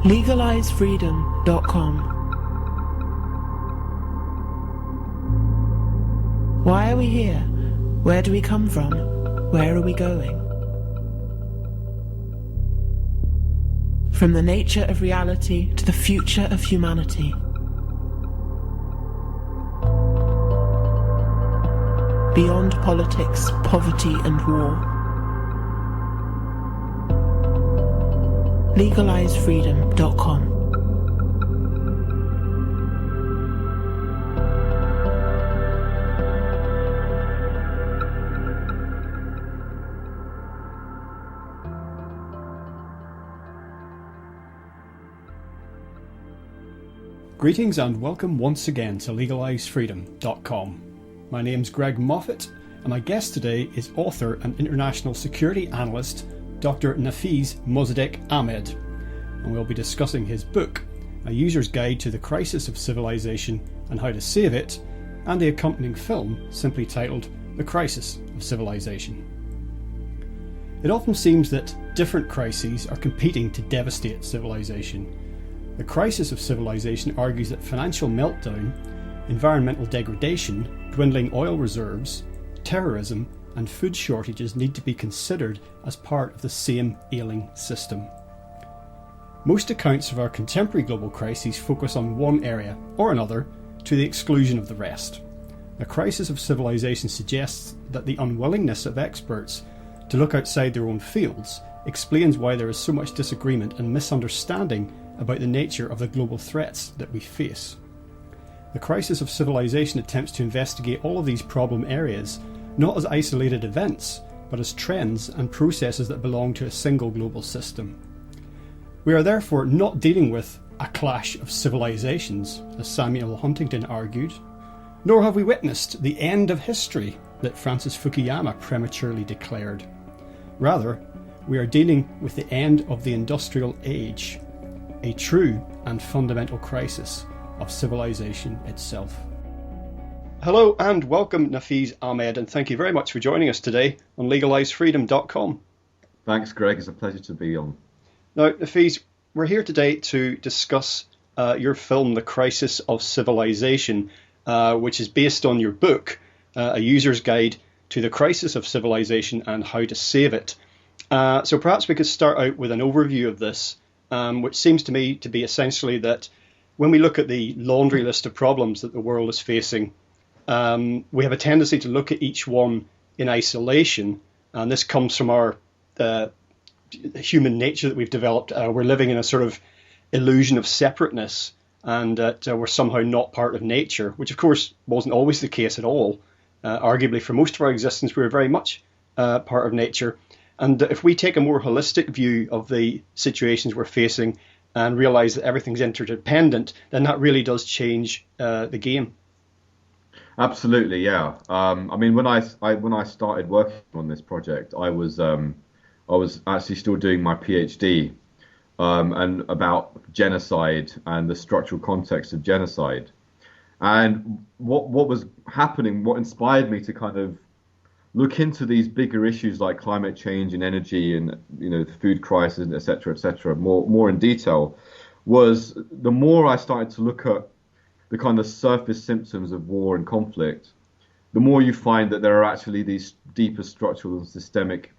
LegalizeFreedom.com. Why are we here? Where do we come from? Where are we going? From the nature of reality to the future of humanity. Beyond politics, poverty and war. LegalizeFreedom.com. Greetings and welcome once again to LegalizeFreedom.com. My name's Greg Moffat and my guest today is author and international security analyst Dr Nafeez Mosaddeq Ahmed, and we'll be discussing his book, A User's Guide to the Crisis of Civilization and How to Save It, and the accompanying film simply titled The Crisis of Civilization. It often seems that different crises are competing to devastate civilization. The Crisis of Civilization argues that financial meltdown, environmental degradation, dwindling oil reserves, terrorism, and food shortages need to be considered as part of the same ailing system. Most accounts of our contemporary global crises focus on one area or another to the exclusion of the rest. The Crisis of Civilization suggests that the unwillingness of experts to look outside their own fields explains why there is so much disagreement and misunderstanding about the nature of the global threats that we face. The Crisis of Civilization attempts to investigate all of these problem areas not as isolated events, but as trends and processes that belong to a single global system. We are therefore not dealing with a clash of civilizations, as Samuel Huntington argued, nor have we witnessed the end of history that Francis Fukuyama prematurely declared. Rather, we are dealing with the end of the industrial age, a true and fundamental crisis of civilization itself. Hello and welcome Nafeez Ahmed, and thank you very much for joining us today on LegalizeFreedom.com. Thanks Greg, it's a pleasure to be on. Now Nafeez, we're here today to discuss your film The Crisis of Civilization, which is based on your book, A User's Guide to the Crisis of Civilization and How to Save It. So perhaps we could start out with an overview of this, which seems to me to be essentially that when we look at the laundry list of problems that the world is facing, we have a tendency to look at each one in isolation, and this comes from our human nature that we've developed. We're living in a sort of illusion of separateness, and that we're somehow not part of nature, which of course wasn't always the case at all. Arguably for most of our existence we were very much part of nature, and if we take a more holistic view of the situations we're facing and realise that everything's interdependent, then that really does change the game. Absolutely, yeah. I mean, when I started working on this project, I was actually still doing my PhD, and about genocide and the structural context of genocide, and what was happening, what inspired me to kind of look into these bigger issues like climate change and energy and the food crisis, etc., more in detail, was the more I started to look at the kind of surface symptoms of war and conflict, the more you find that there are actually these deeper structural and systemic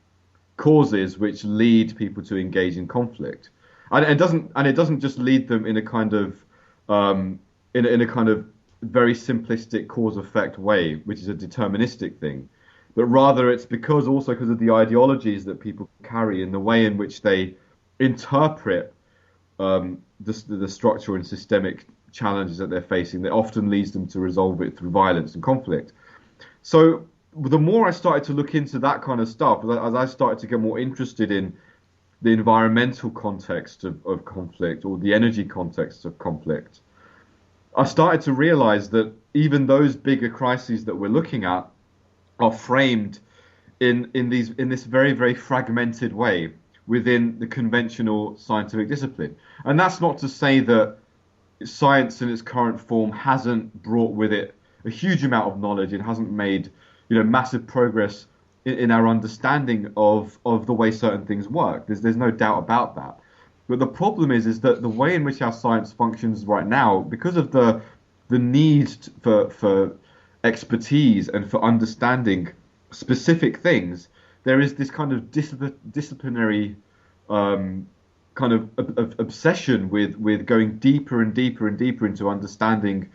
causes which lead people to engage in conflict, and it doesn't just lead them in a kind of in a kind of very simplistic cause-effect way, which is a deterministic thing, but rather it's because of the ideologies that people carry and the way in which they interpret the structural and systemic challenges that they're facing, that often leads them to resolve it through violence and conflict. So the more I started to look into that kind of stuff, as I started to get more interested in the environmental context of conflict, or the energy context of conflict, I started to realize that even those bigger crises that we're looking at are framed in this very, very fragmented way within the conventional scientific discipline. And that's not to say that science in its current form hasn't brought with it a huge amount of knowledge. It hasn't made massive progress in our understanding of the way certain things work. There's no doubt about that. But the problem is that the way in which our science functions right now, because of the need for expertise and for understanding specific things, there is this kind of disciplinary kind of obsession with going deeper and deeper and deeper into understanding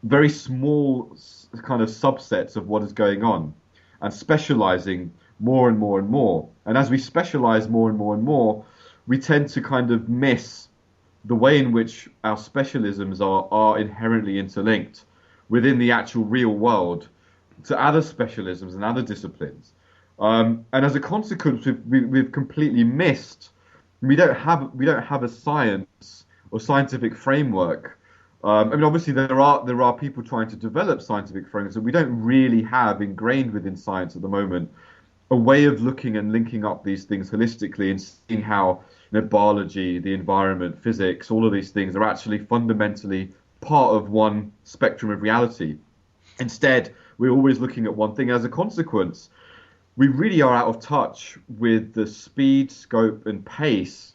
very small kind of subsets of what is going on and specializing more and more and more. And as we specialize more and more and more, we tend to kind of miss the way in which our specialisms are inherently interlinked within the actual real world to other specialisms and other disciplines. And as a consequence, we've completely missed. We don't have a science or scientific framework. I mean, obviously there are people trying to develop scientific frameworks, and we don't really have ingrained within science at the moment a way of looking and linking up these things holistically and seeing how biology, the environment, physics, all of these things are actually fundamentally part of one spectrum of reality. Instead, we're always looking at one thing. As a consequence, we really are out of touch with the speed, scope, and pace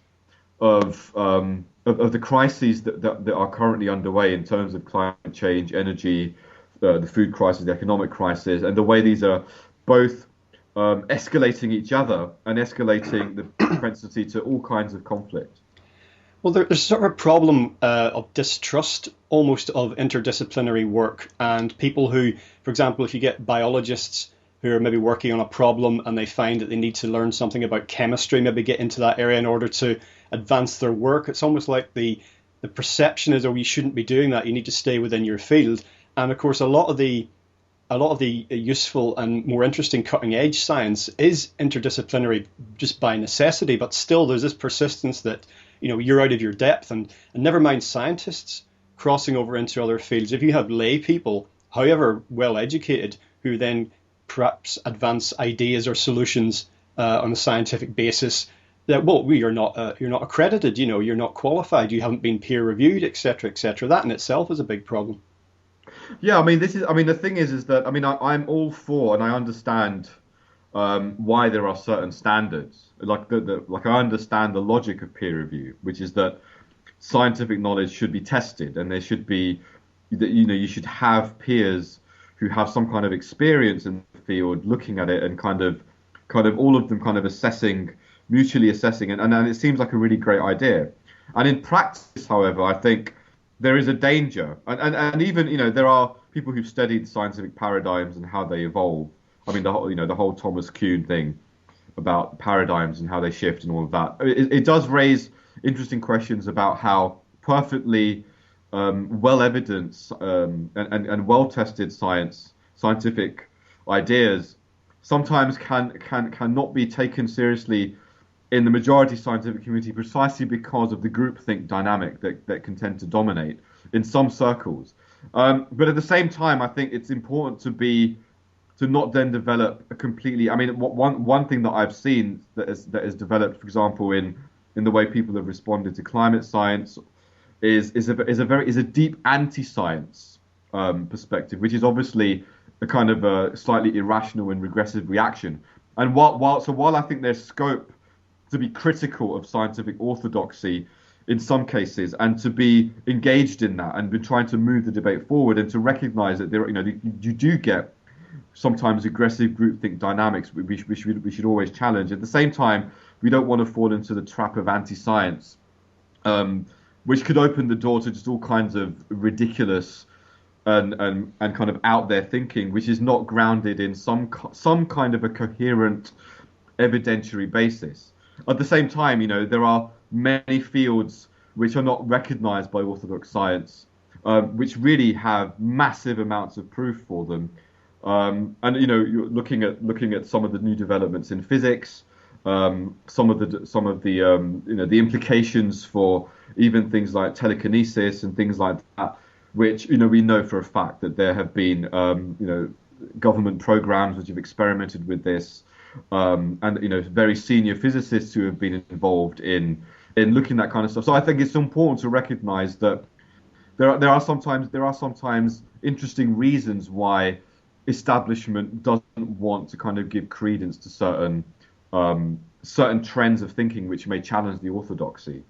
of the crises that are currently underway in terms of climate change, energy, the food crisis, the economic crisis, and the way these are both escalating each other and escalating the propensity to all kinds of conflict. Well, there's sort of a problem of distrust almost of interdisciplinary work, and people who, for example, if you get biologists who are maybe working on a problem and they find that they need to learn something about chemistry, maybe get into that area in order to advance their work, it's almost like the perception is, oh, you shouldn't be doing that, you need to stay within your field. And of course, a lot of the useful and more interesting cutting edge science is interdisciplinary just by necessity, but still there's this persistence that you're out of your depth, and never mind scientists crossing over into other fields. If you have lay people, however well educated, who then perhaps advance ideas or solutions on a scientific basis, that you're not accredited, you're not qualified, you haven't been peer reviewed, etc., etc. That in itself is a big problem. Yeah, I mean, the thing is that I'm all for, and I understand why there are certain standards. Like I understand the logic of peer review, which is that scientific knowledge should be tested, and there should be that you should have peers who have some kind of experience in the field, looking at it and kind of all of them kind of mutually assessing, and it seems like a really great idea. And in practice, however, I think there is a danger, and even there are people who've studied scientific paradigms and how they evolve. I mean, the whole Thomas Kuhn thing about paradigms and how they shift and all of that. It does raise interesting questions about how perfectly well evidenced and well tested scientific ideas sometimes cannot be taken seriously in the majority scientific community, precisely because of the groupthink dynamic that can tend to dominate in some circles. But at the same time, I think it's important to not then develop a completely. I mean, one thing that I've seen that is developed, for example, in the way people have responded to climate science, is a deep anti-science perspective, which is obviously a kind of a slightly irrational and regressive reaction. And while I think there's scope to be critical of scientific orthodoxy in some cases, and to be engaged in that, and be trying to move the debate forward, and to recognise that you do get sometimes aggressive groupthink dynamics, we should always challenge. At the same time, we don't want to fall into the trap of anti-science, which could open the door to just all kinds of ridiculous and kind of out there thinking, which is not grounded in some kind of a coherent evidentiary basis. At the same time, there are many fields which are not recognized by orthodox science, which really have massive amounts of proof for them. And you're looking at some of the new developments in physics, some of the implications for even things like telekinesis and things like that, which we know for a fact that there have been government programs which have experimented with this. And very senior physicists who have been involved in looking at that kind of stuff. So I think it's important to recognise that there are sometimes interesting reasons why establishment doesn't want to kind of give credence to certain trends of thinking which may challenge the orthodoxy.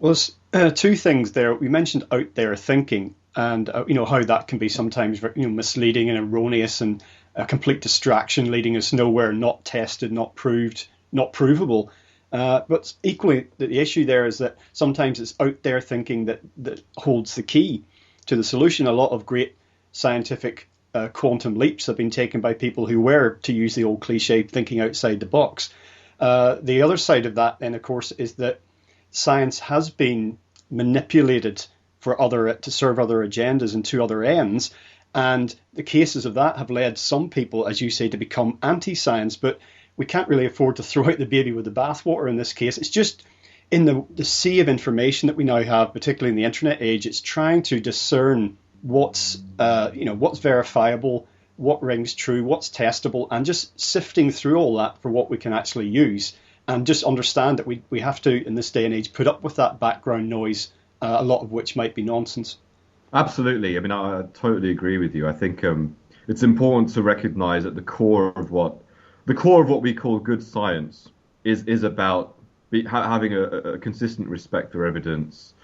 Well, there's two things there. We mentioned out there thinking, and how that can be sometimes misleading and erroneous, and a complete distraction leading us nowhere, not tested, not proved, not provable. But equally, the issue there is that sometimes it's out there thinking that holds the key to the solution. A lot of great scientific quantum leaps have been taken by people who were, to use the old cliche, thinking outside the box. The other side of that, then, of course, is that science has been manipulated to serve other agendas and to other ends. And the cases of that have led some people, as you say, to become anti-science. But we can't really afford to throw out the baby with the bathwater in this case. It's just in the sea of information that we now have, particularly in the internet age, it's trying to discern what's verifiable, what rings true, what's testable, and just sifting through all that for what we can actually use. And just understand that we have to, in this day and age, put up with that background noise, a lot of which might be nonsense. Absolutely. I mean, I totally agree with you. I think it's important to recognize that the core of what we call good science is about having a consistent respect for evidence,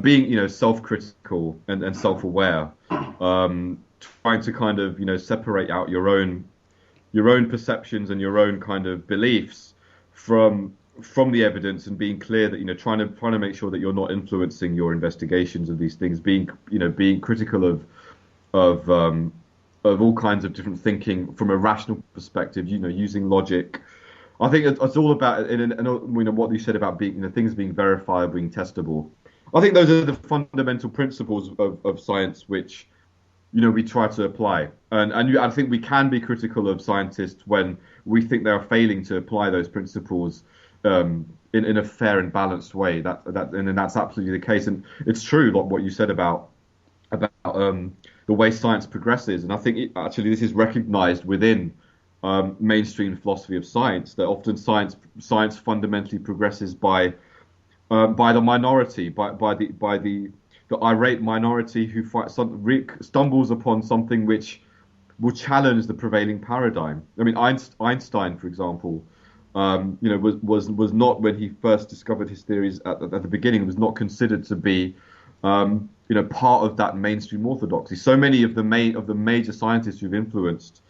being self-critical and self-aware, trying to kind of separate out your own perceptions and your own kind of beliefs from the evidence, and being clear that trying to make sure that you're not influencing your investigations of these things, being critical of all kinds of different thinking from a rational perspective, using logic. I think it's all about what you said about being things being verifiable, being testable. I think those are the fundamental principles of science which we try to apply, and I think we can be critical of scientists when we think they are failing to apply those principles in a fair and balanced way. And that's absolutely the case. And it's true, like what you said about the way science progresses. And I think actually this is recognized within mainstream philosophy of science, that often science fundamentally progresses by the minority, by the irate minority who stumbles upon something which will challenge the prevailing paradigm. I mean, Einstein, for example, was not, when he first discovered his theories at the beginning, was not considered to be part of that mainstream orthodoxy. So many of the major scientists who've influenced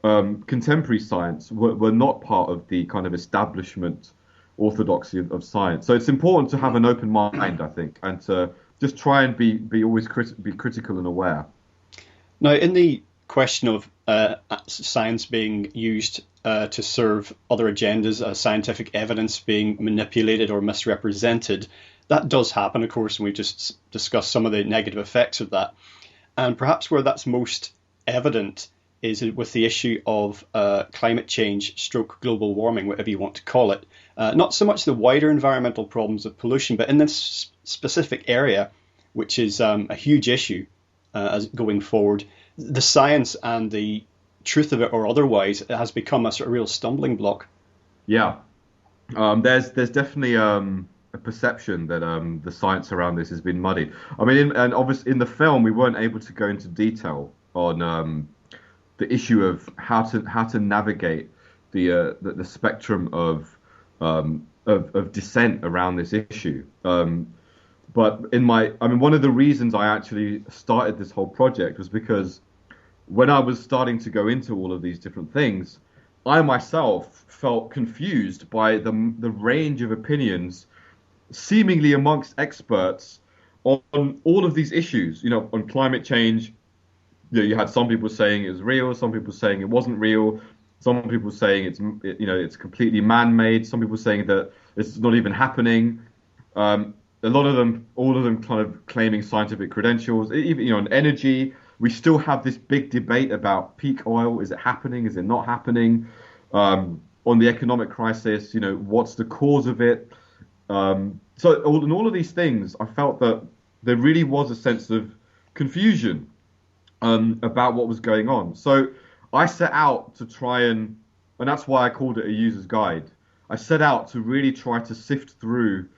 contemporary science were not part of the kind of establishment orthodoxy of science. So it's important to have an open mind, I think, and to just try and be always be critical and aware. Now, in the question of science being used to serve other agendas, scientific evidence being manipulated or misrepresented, that does happen, of course, and we've just discussed some of the negative effects of that. And perhaps where that's most evident is with the issue of climate change stroke global warming, whatever you want to call it. Not so much the wider environmental problems of pollution, but in this specific area, which is a huge issue as going forward, the science and the truth of it or otherwise, it has become a sort of real stumbling block. Yeah, there's definitely a perception that the science around this has been muddied. I mean, and obviously in the film we weren't able to go into detail on the issue of how to navigate the spectrum of dissent around this issue. But one of the reasons I actually started this whole project was because when I was starting to go into all of these different things, I myself felt confused by the range of opinions seemingly amongst experts on all of these issues, on climate change. You had some people saying it was real, some people saying it wasn't real, some people saying it's completely man-made, some people saying that it's not even happening. All of them kind of claiming scientific credentials. Even on energy, we still have this big debate about peak oil. Is it happening? Is it not happening? On the economic crisis, what's the cause of it? So in all of these things, I felt that there really was a sense of confusion about what was going on. So I set out to try and that's why I called it a user's guide. I set out to really try to sift through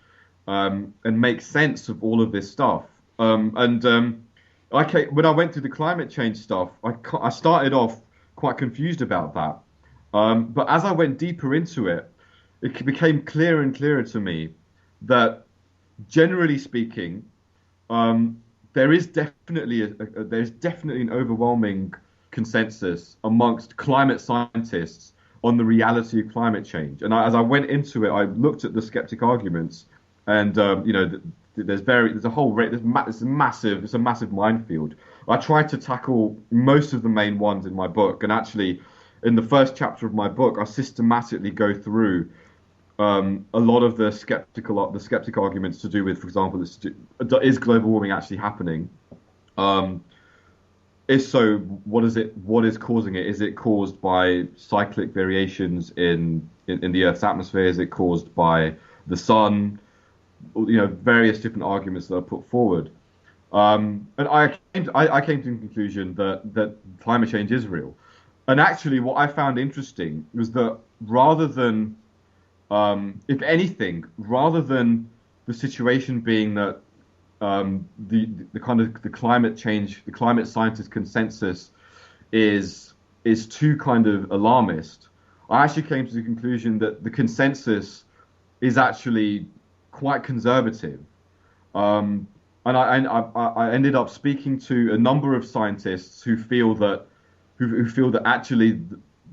and make sense of all of this stuff. When I went through the climate change stuff, I started off quite confused about that. But as I went deeper into it, it became clearer and clearer to me that generally speaking, there is definitely there's definitely an overwhelming consensus amongst climate scientists on the reality of climate change. And as I went into it, I looked at the skeptic arguments, and there's a whole it's a massive minefield. I tried to tackle most of the main ones in my book, and actually, in the first chapter of my book, I systematically go through a lot of the skeptic arguments to do with, for example, is global warming actually happening? If so, what is causing it? Is it caused by cyclic variations in the Earth's atmosphere? Is it caused by the sun? Various different arguments that are put forward. And I came to the conclusion that climate change is real. And actually, what I found interesting was that rather than if anything, rather than the situation being that the climate change, the climate scientist consensus is too kind of alarmist, I actually came to the conclusion that the consensus is actually quite conservative. And I ended up speaking to a number of scientists who feel that actually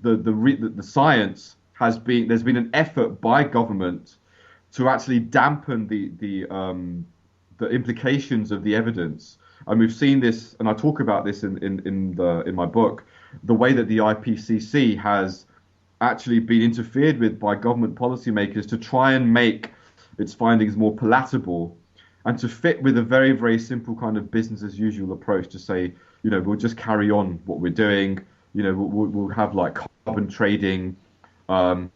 the science there's been an effort by government to actually dampen the implications of the evidence. And we've seen this, and I talk about this in my book, the way that the IPCC has actually been interfered with by government policymakers to try and make its findings more palatable and to fit with a very, very simple kind of business as usual approach to say, we'll just carry on what we're doing, we'll have like carbon trading. And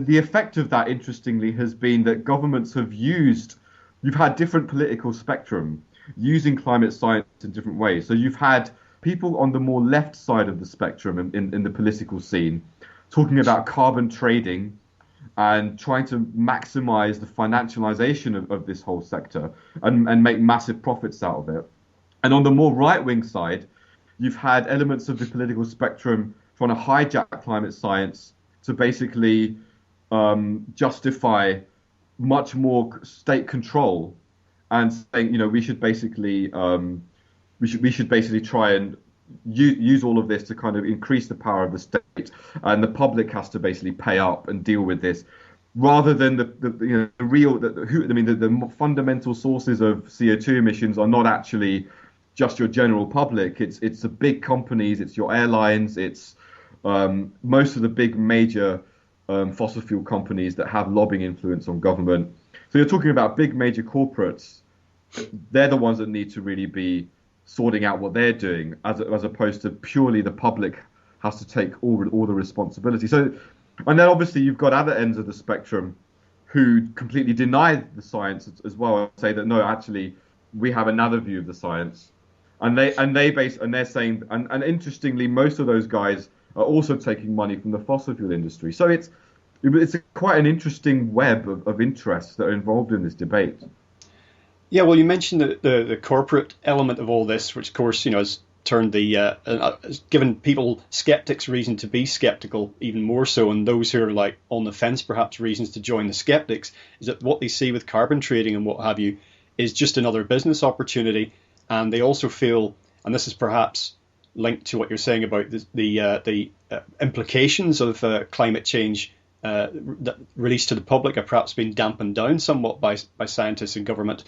the effect of that, interestingly, has been that governments you've had different political spectrum using climate science in different ways. So you've had people on the more left side of the spectrum in the political scene talking about carbon trading and trying to maximize the financialization of this whole sector and make massive profits out of it. And on the more right-wing side, you've had elements of the political spectrum trying to hijack climate science to basically justify much more state control and saying, we should basically try and use all of this to kind of increase the power of the state, and the public has to basically pay up and deal with this, rather than the fundamental sources of CO2 emissions are not actually just your general public. It's the big companies, it's your airlines, it's most of the big major fossil fuel companies that have lobbying influence on government. So you're talking about big major corporates. They're the ones that need to really be sorting out what they're doing, as opposed to purely the public has to take all the responsibility. So, and then obviously you've got other ends of the spectrum who completely deny the science as well, and say that no, actually we have another view of the science, and they're saying, and interestingly, most of those guys are also taking money from the fossil fuel industry. So it's quite an interesting web of interests that are involved in this debate. Yeah, well, you mentioned the corporate element of all this, which of course, has turned has given skeptics reason to be skeptical even more so, and those who are like on the fence perhaps reasons to join the skeptics, is that what they see with carbon trading and what have you is just another business opportunity. And they also feel, and this is perhaps linked to what you're saying about the implications of climate change that released to the public are perhaps being dampened down somewhat by scientists and government,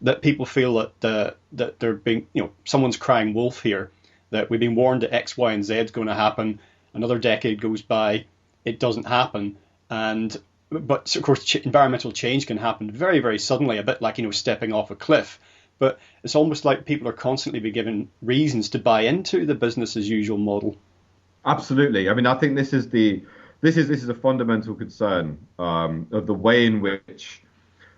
that people feel that they're being, someone's crying wolf here, that we've been warned that X, Y, and Z is going to happen. Another decade goes by, it doesn't happen, but of course environmental change can happen very, very suddenly, a bit like stepping off a cliff. But it's almost like people are constantly being given reasons to buy into the business as usual model. Absolutely. I mean, I think this is a fundamental concern of the way in which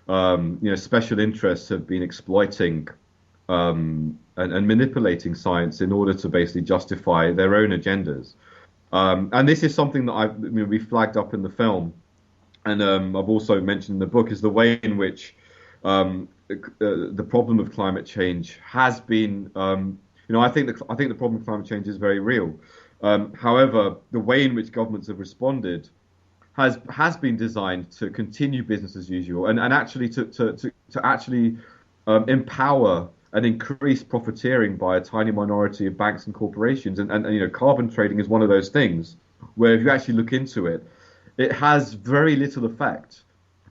special interests have been exploiting and manipulating science in order to basically justify their own agendas. And this is something that we flagged up in the film, and I've also mentioned in the book, is the way in which the problem of climate change has been. I think the problem of climate change is very real. However, the way in which governments have responded has been designed to continue business as usual and actually to actually empower and increase profiteering by a tiny minority of banks and corporations. And carbon trading is one of those things where if you actually look into it, it has very little effect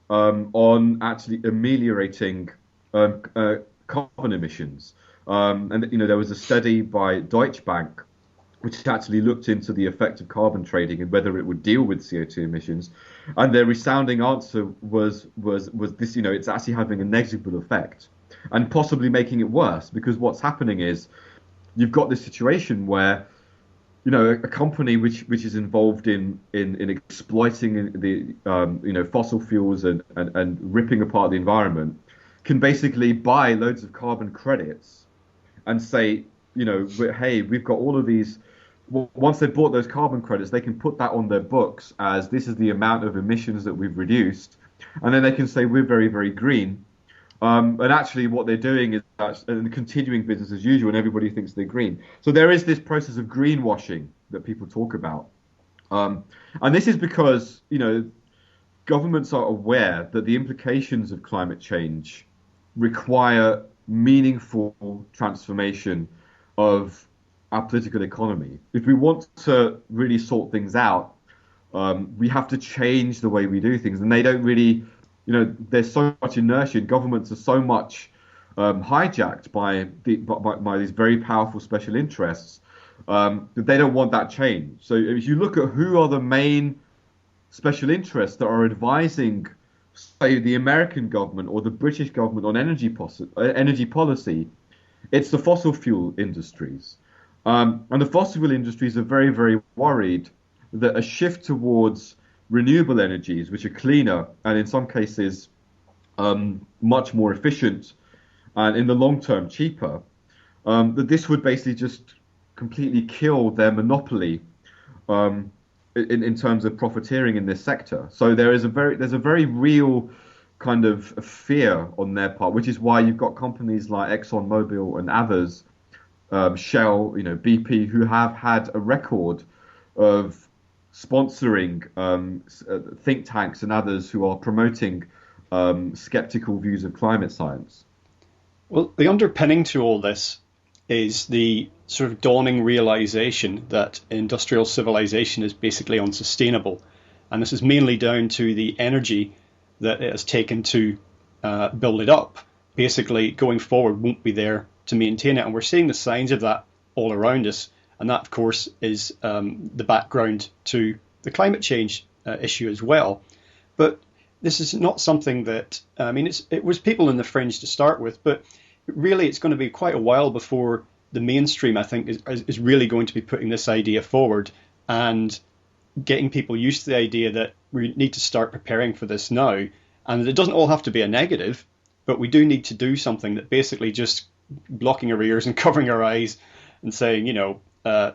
on actually ameliorating carbon emissions. And there was a study by Deutsche Bank which actually looked into the effect of carbon trading and whether it would deal with CO2 emissions. And their resounding answer was this, it's actually having a negligible effect and possibly making it worse, because what's happening is you've got this situation where, a company which is involved in exploiting the fossil fuels and ripping apart the environment can basically buy loads of carbon credits and say, hey, we've got all of these. Once they've bought those carbon credits, they can put that on their books as this is the amount of emissions that we've reduced, and then they can say we're very, very green. And actually, what they're doing is continuing business as usual, and everybody thinks they're green. So there is this process of greenwashing that people talk about, and this is because governments are aware that the implications of climate change require meaningful transformation of our political economy. If we want to really sort things out, we have to change the way we do things. And they don't really, there's so much inertia, and governments are so much hijacked by these very powerful special interests that they don't want that change. So if you look at who are the main special interests that are advising, say, the American government or the British government on energy policy, it's the fossil fuel industries. And the fossil fuel industries are very, very worried that a shift towards renewable energies, which are cleaner and in some cases much more efficient and in the long term cheaper, that this would basically just completely kill their monopoly in terms of profiteering in this sector. So there's a very real kind of fear on their part, which is why you've got companies like ExxonMobil and others, Shell, BP, who have had a record of sponsoring think tanks and others who are promoting skeptical views of climate science. Well, the underpinning to all this is the sort of dawning realization that industrial civilization is basically unsustainable. And this is mainly down to the energy that it has taken to build it up. Basically, going forward won't be there to maintain it. And we're seeing the signs of that all around us. And that, of course, is the background to the climate change issue as well. But this is not something that, it was people in the fringe to start with, but really it's going to be quite a while before the mainstream, I think, is really going to be putting this idea forward and getting people used to the idea that we need to start preparing for this now. And it doesn't all have to be a negative, but we do need to do something that basically just blocking our ears and covering our eyes and saying,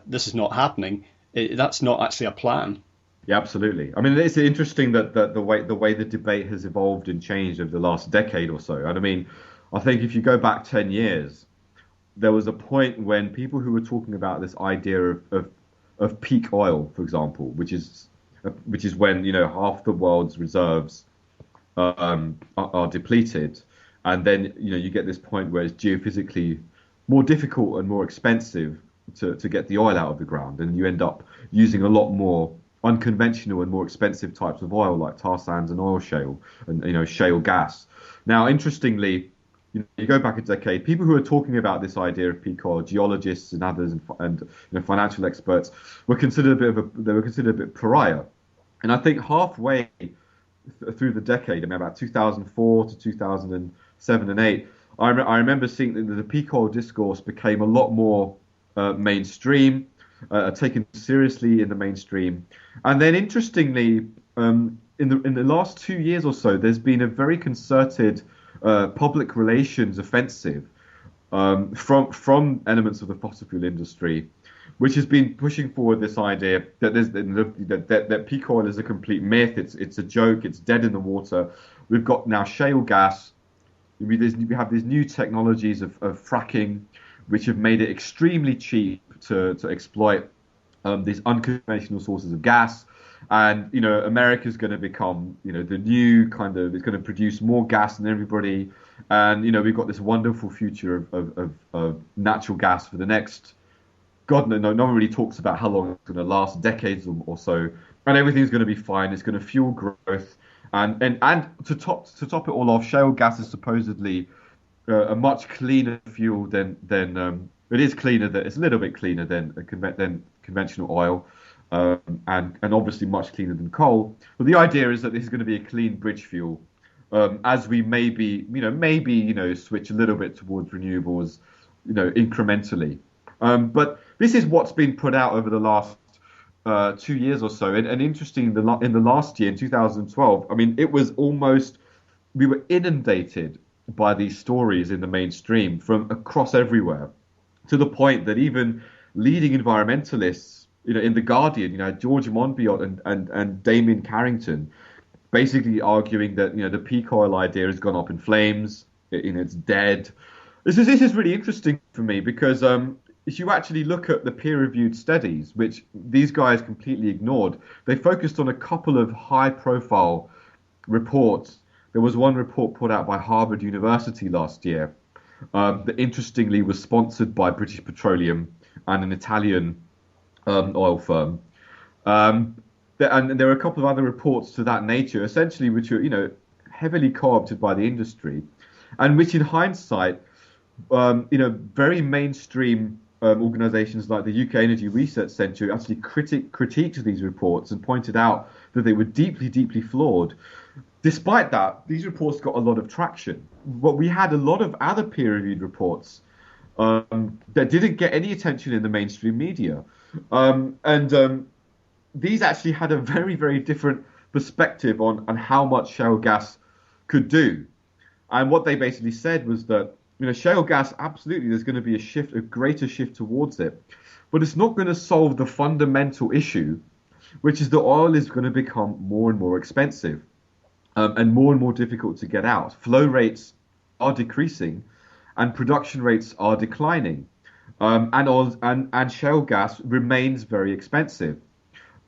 this is not happening. That's not actually a plan. Yeah, absolutely. I mean, it's interesting that the way the debate has evolved and changed over the last decade or so. And I mean, I think if you go back 10 years, there was a point when people who were talking about this idea of peak oil, for example, which is when half the world's reserves are depleted, and then you get this point where it's geophysically more difficult and more expensive to get the oil out of the ground, and you end up using a lot more unconventional and more expensive types of oil like tar sands and oil shale and shale gas. Now, interestingly, you go back a decade, people who are talking about this idea of peak oil, geologists and others and financial experts, were considered a bit pariah. And I think halfway through the decade, about 2004 to 2007 and 8, I remember seeing that the peak oil discourse became a lot more mainstream, taken seriously in the mainstream. And then, interestingly, in the last 2 years or so, there's been a very concerted public relations offensive from elements of the fossil fuel industry, which has been pushing forward this idea that that peak oil is a complete myth. It's a joke. It's dead in the water. We've got now shale gas. We have these new technologies of fracking, which have made it extremely cheap to exploit these unconventional sources of gas. And, America's going to become, the new kind of, it's going to produce more gas than everybody. And, we've got this wonderful future of natural gas for the next, God, no one really talks about how long it's going to last, decades or so. And everything's going to be fine. It's going to fuel growth. And to top it all off, shale gas is supposedly a much cleaner fuel than it is cleaner. That it's a little bit cleaner than conventional oil, and obviously much cleaner than coal. But the idea is that this is going to be a clean bridge fuel, as we maybe switch a little bit towards renewables, incrementally. But this is what's been put out over the last 2 years or so. And interesting, in the last year, in 2012, I mean, it was almost, we were inundated by these stories in the mainstream from across everywhere, to the point that even leading environmentalists, in The Guardian, George Monbiot and Damien Carrington, basically arguing that, the peak oil idea has gone up in flames, it's dead. This is really interesting for me because if you actually look at the peer-reviewed studies, which these guys completely ignored, they focused on a couple of high-profile reports. There was one report put out by Harvard University last year that interestingly was sponsored by British Petroleum and an Italian oil firm. And there were a couple of other reports to that nature, essentially, which are, heavily co-opted by the industry, and which in hindsight, very mainstream organizations like the UK Energy Research Centre actually critiqued these reports and pointed out that they were deeply, deeply flawed. Despite that, these reports got a lot of traction. But we had a lot of other peer-reviewed reports that didn't get any attention in the mainstream media. These actually had a very, very different perspective on how much shale gas could do. And what they basically said was that, shale gas, absolutely, there's going to be a greater shift towards it. But it's not going to solve the fundamental issue, which is that oil is going to become more and more expensive and more difficult to get out. Flow rates are decreasing and production rates are declining. And shale gas remains very expensive.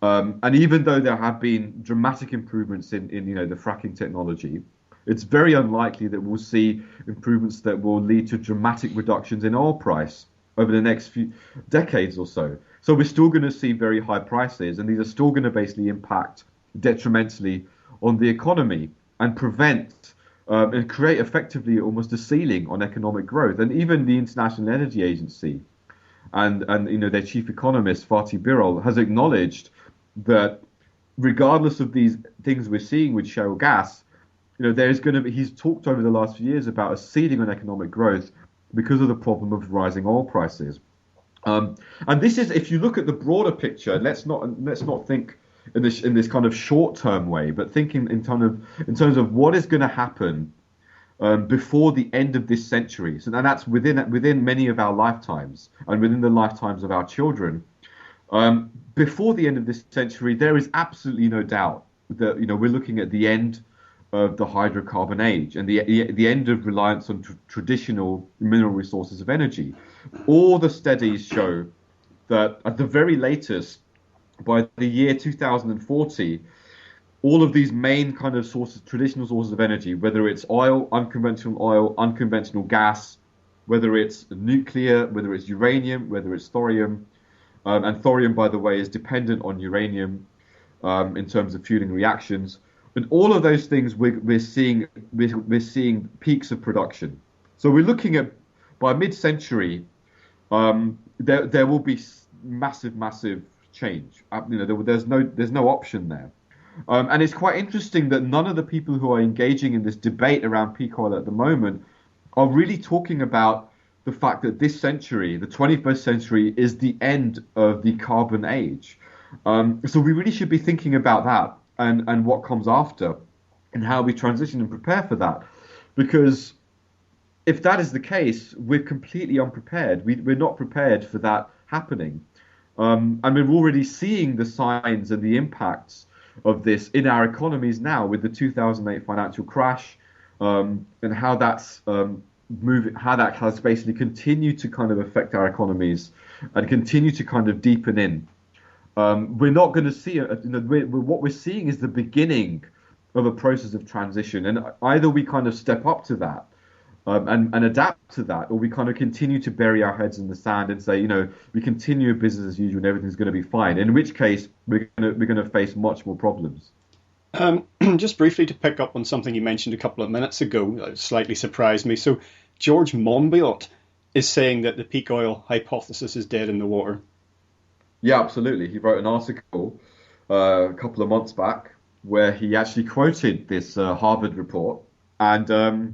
And even though there have been dramatic improvements in the fracking technology, it's very unlikely that we'll see improvements that will lead to dramatic reductions in oil price over the next few decades or so. So we're still going to see very high prices, and these are still going to basically impact detrimentally on the economy and prevent and create effectively almost a ceiling on economic growth. And even the International Energy Agency and their chief economist, Fatih Birol, has acknowledged that regardless of these things we're seeing with shale gas, he's talked over the last few years about a ceiling on economic growth because of the problem of rising oil prices. And this is, if you look at the broader picture, let's not think in this kind of short-term way, but thinking in terms of what is going to happen before the end of this century. So, and that's within many of our lifetimes and within the lifetimes of our children. Before the end of this century, there is absolutely no doubt that we're looking at the end of the hydrocarbon age and the end of reliance on traditional mineral resources of energy. All the studies show that at the very latest, by the year 2040, all of these main kind of traditional sources of energy, whether it's oil, unconventional gas, whether it's nuclear, whether it's uranium, whether it's thorium, and thorium, by the way, is dependent on uranium in terms of fueling reactions. And all of those things we're seeing peaks of production. So we're looking at, by mid-century, there will be massive change. There's no option there. And it's quite interesting that none of the people who are engaging in this debate around peak oil at the moment are really talking about the fact that this century, the 21st century, is the end of the carbon age. So we really should be thinking about that and what comes after and how we transition and prepare for that. Because if that is the case, we're completely unprepared. We're not prepared for that happening. And we're already seeing the signs and the impacts of this in our economies now with the 2008 financial crash, and how that's how that has basically continued to kind of affect our economies and continue to kind of deepen in. we're not going to see what we're seeing is the beginning of a process of transition, and either we kind of step up to that and adapt to that, or we kind of continue to bury our heads in the sand and say, we continue business as usual and everything's going to be fine. In which case, we're going to face much more problems. Just briefly to pick up on something you mentioned a couple of minutes ago, that slightly surprised me. So George Monbiot is saying that the peak oil hypothesis is dead in the water. Yeah, absolutely. He wrote an article a couple of months back where he actually quoted this Harvard report, and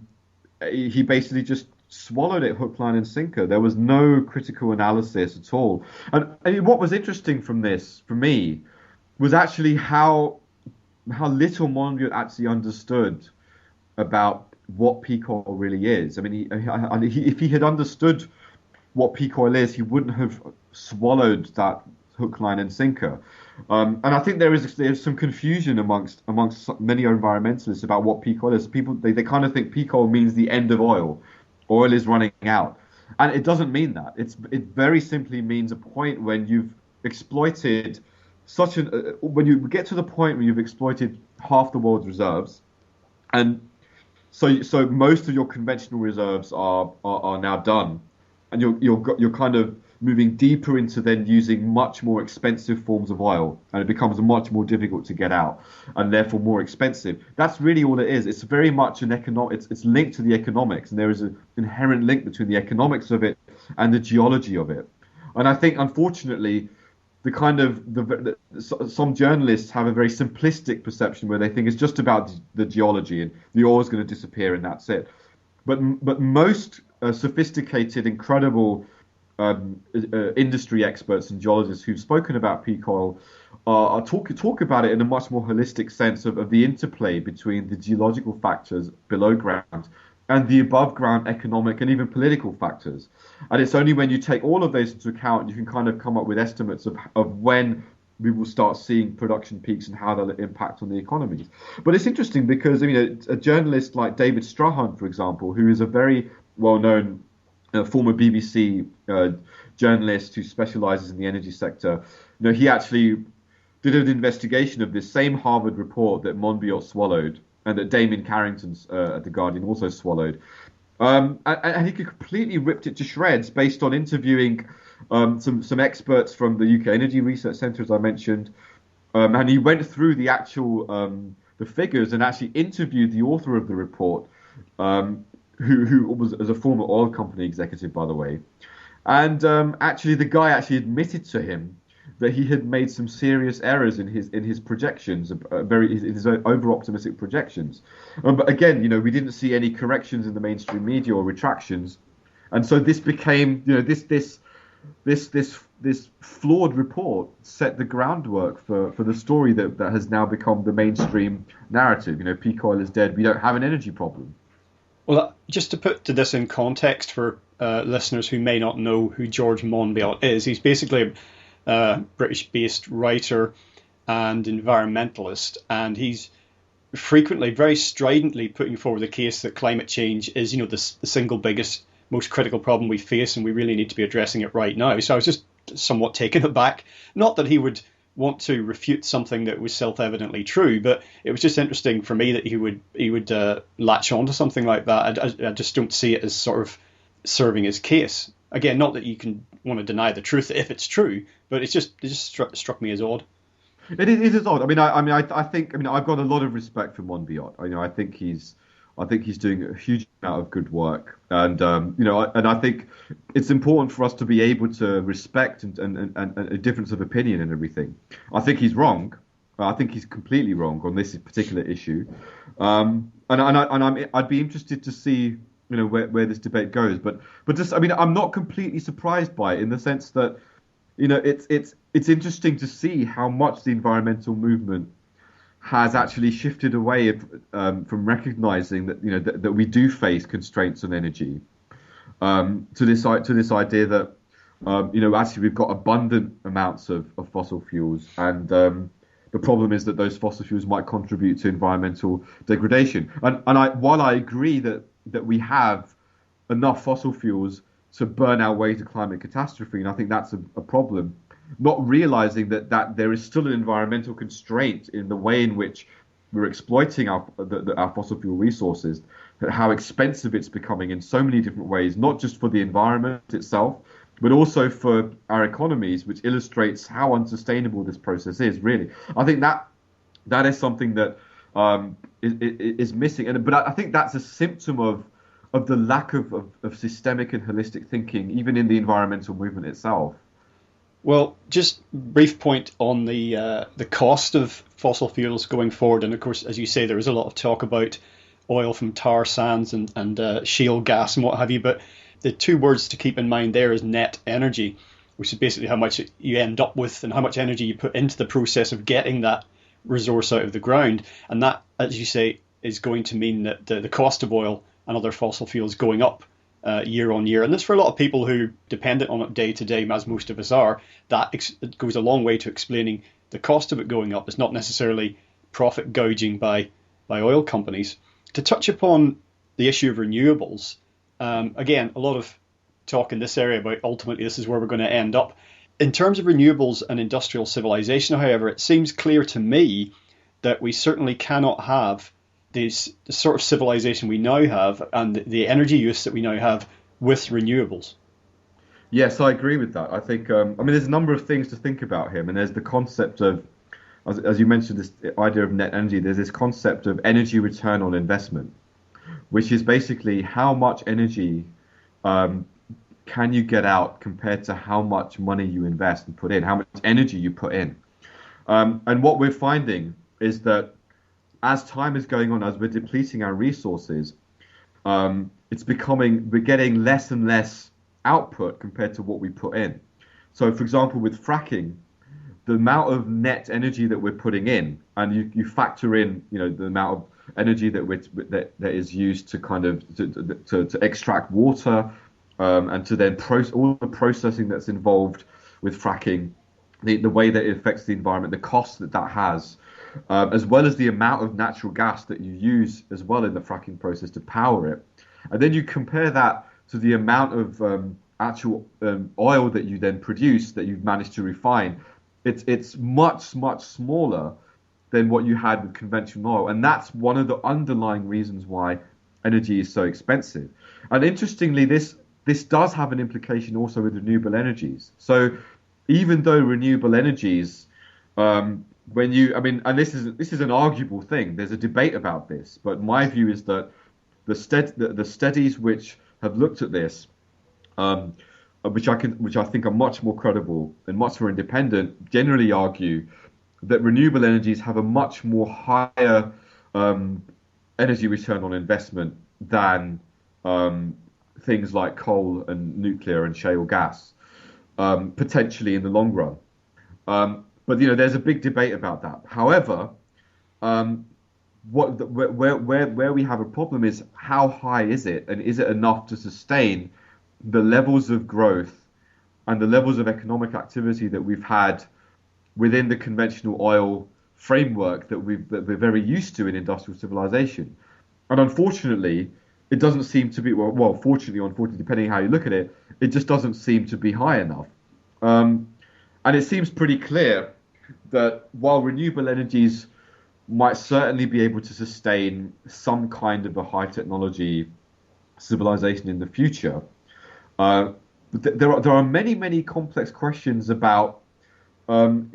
he basically just swallowed it hook, line, and sinker. There was no critical analysis at all. And what was interesting from this, for me, was actually how little Monbiot actually understood about what peak oil really is. I mean, if he had understood what peak oil is, he wouldn't have swallowed that hook, line, and sinker. And I think there's some confusion amongst many environmentalists about what peak oil is. People they kind of think peak oil means the end of oil. Oil is running out, and it doesn't mean that. It very simply means a point when you've exploited when you get to the point where you've exploited half the world's reserves, and so most of your conventional reserves are now done, and you're kind of moving deeper into then using much more expensive forms of oil, and it becomes much more difficult to get out, and therefore more expensive. That's really all it is. It's very much an it's linked to the economics, and there is an inherent link between the economics of it and the geology of it. And I think, unfortunately, some journalists have a very simplistic perception where they think it's just about the geology and the oil is going to disappear and that's it. But most sophisticated, incredible industry experts and geologists who've spoken about peak oil talk about it in a much more holistic sense of the interplay between the geological factors below ground and the above ground economic and even political factors. And it's only when you take all of those into account you can kind of come up with estimates of when we will start seeing production peaks and how they'll impact on the economies. But it's interesting because a journalist like David Strahan, for example, who is a very well-known former BBC journalist who specializes in the energy sector, he actually did an investigation of this same Harvard report that Monbiot swallowed and that Damien Carrington at The Guardian also swallowed. And he completely ripped it to shreds based on interviewing some experts from the UK Energy Research Centre, as I mentioned. And he went through the actual the figures and actually interviewed the author of the report, who was as a former oil company executive, by the way. And actually, the guy actually admitted to him that he had made some serious errors in his projections, his over-optimistic projections. But again, we didn't see any corrections in the mainstream media or retractions, and so this became, this flawed report set the groundwork for the story that has now become the mainstream narrative. Peak oil is dead. We don't have an energy problem. Well, just to put this in context for listeners who may not know who George Monbiot is, he's basically a British-based writer and environmentalist, and he's frequently, very stridently putting forward the case that climate change is, the single biggest, most critical problem we face, and we really need to be addressing it right now. So I was just somewhat taken aback. Not that he would want to refute something that was self-evidently true, but it was just interesting for me that he would latch on to something like that. I just don't see it as sort of serving his case. Again, not that you can want to deny the truth if it's true, but it just struck me as odd. It is odd. I think I've got a lot of respect for Monbiot. I think he's doing a huge amount of good work, and and I think it's important for us to be able to respect and a difference of opinion and everything. I think he's wrong. I think he's completely wrong on this particular issue, and I'd be interested to see where this debate goes. But just I'm not completely surprised by it, in the sense that it's interesting to see how much the environmental movement has actually shifted away from recognizing that that we do face constraints on energy, to this idea that actually we've got abundant amounts of fossil fuels, and the problem is that those fossil fuels might contribute to environmental degradation. While I agree that we have enough fossil fuels to burn our way to climate catastrophe, and I think that's a problem, not realizing that there is still an environmental constraint in the way in which we're exploiting our fossil fuel resources, how expensive it's becoming in so many different ways, not just for the environment itself, but also for our economies, which illustrates how unsustainable this process is, really. I think that is something that is missing. But I think that's a symptom of the lack of systemic and holistic thinking, even in the environmental movement itself. Well, just brief point on the cost of fossil fuels going forward. And of course, as you say, there is a lot of talk about oil from tar sands and shale gas and what have you. But the two words to keep in mind there is net energy, which is basically how much you end up with and how much energy you put into the process of getting that resource out of the ground. And that, as you say, is going to mean that the cost of oil and other fossil fuels going up year on year. And this, for a lot of people who dependent on it day to day, as most of us are, it goes a long way to explaining the cost of it going up. It's not necessarily profit gouging by oil companies. To touch upon the issue of renewables, again, a lot of talk in this area about ultimately this is where we're going to end up. In terms of renewables and industrial civilization, however, it seems clear to me that we certainly cannot have the sort of civilization we now have and the energy use that we now have with renewables. Yes, I agree with that. I think, there's a number of things to think about here. And there's the concept of, as you mentioned, this idea of net energy. There's this concept of energy return on investment, which is basically how much energy can you get out compared to how much money you invest and put in, how much energy you put in. And what we're finding is that as time is going on, as we're depleting our resources, we're getting less and less output compared to what we put in. So, for example, with fracking, the amount of net energy that we're putting in, and you factor in, the amount of energy that is used to kind of to extract water, and to then all the processing that's involved with fracking, the way that it affects the environment, the cost that has, as well as the amount of natural gas that you use as well in the fracking process to power it. And then you compare that to the amount of actual oil that you then produce, that you've managed to refine. It's much, much smaller than what you had with conventional oil. And that's one of the underlying reasons why energy is so expensive. And interestingly, this does have an implication also with renewable energies. So even though renewable energies, and this is an arguable thing, there's a debate about this, but my view is that the studies which have looked at this, which I think are much more credible and much more independent, generally argue that renewable energies have a much more higher energy return on investment than things like coal and nuclear and shale gas, potentially in the long run. But there's a big debate about that. However, where we have a problem is how high is it, and is it enough to sustain the levels of growth and the levels of economic activity that we've had within the conventional oil framework that we're very used to in industrial civilization. And unfortunately, it doesn't seem to be, fortunately or unfortunately, depending on how you look at it, it just doesn't seem to be high enough. And it seems pretty clear that while renewable energies might certainly be able to sustain some kind of a high technology civilization in the future, there are many complex questions about can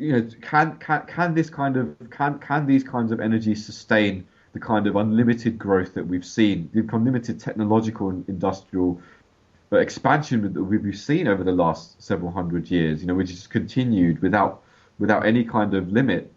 these kinds of energies sustain the kind of unlimited growth that we've seen, the unlimited technological and industrial expansion that we've seen over the last several hundred years, which has continued without any kind of limit.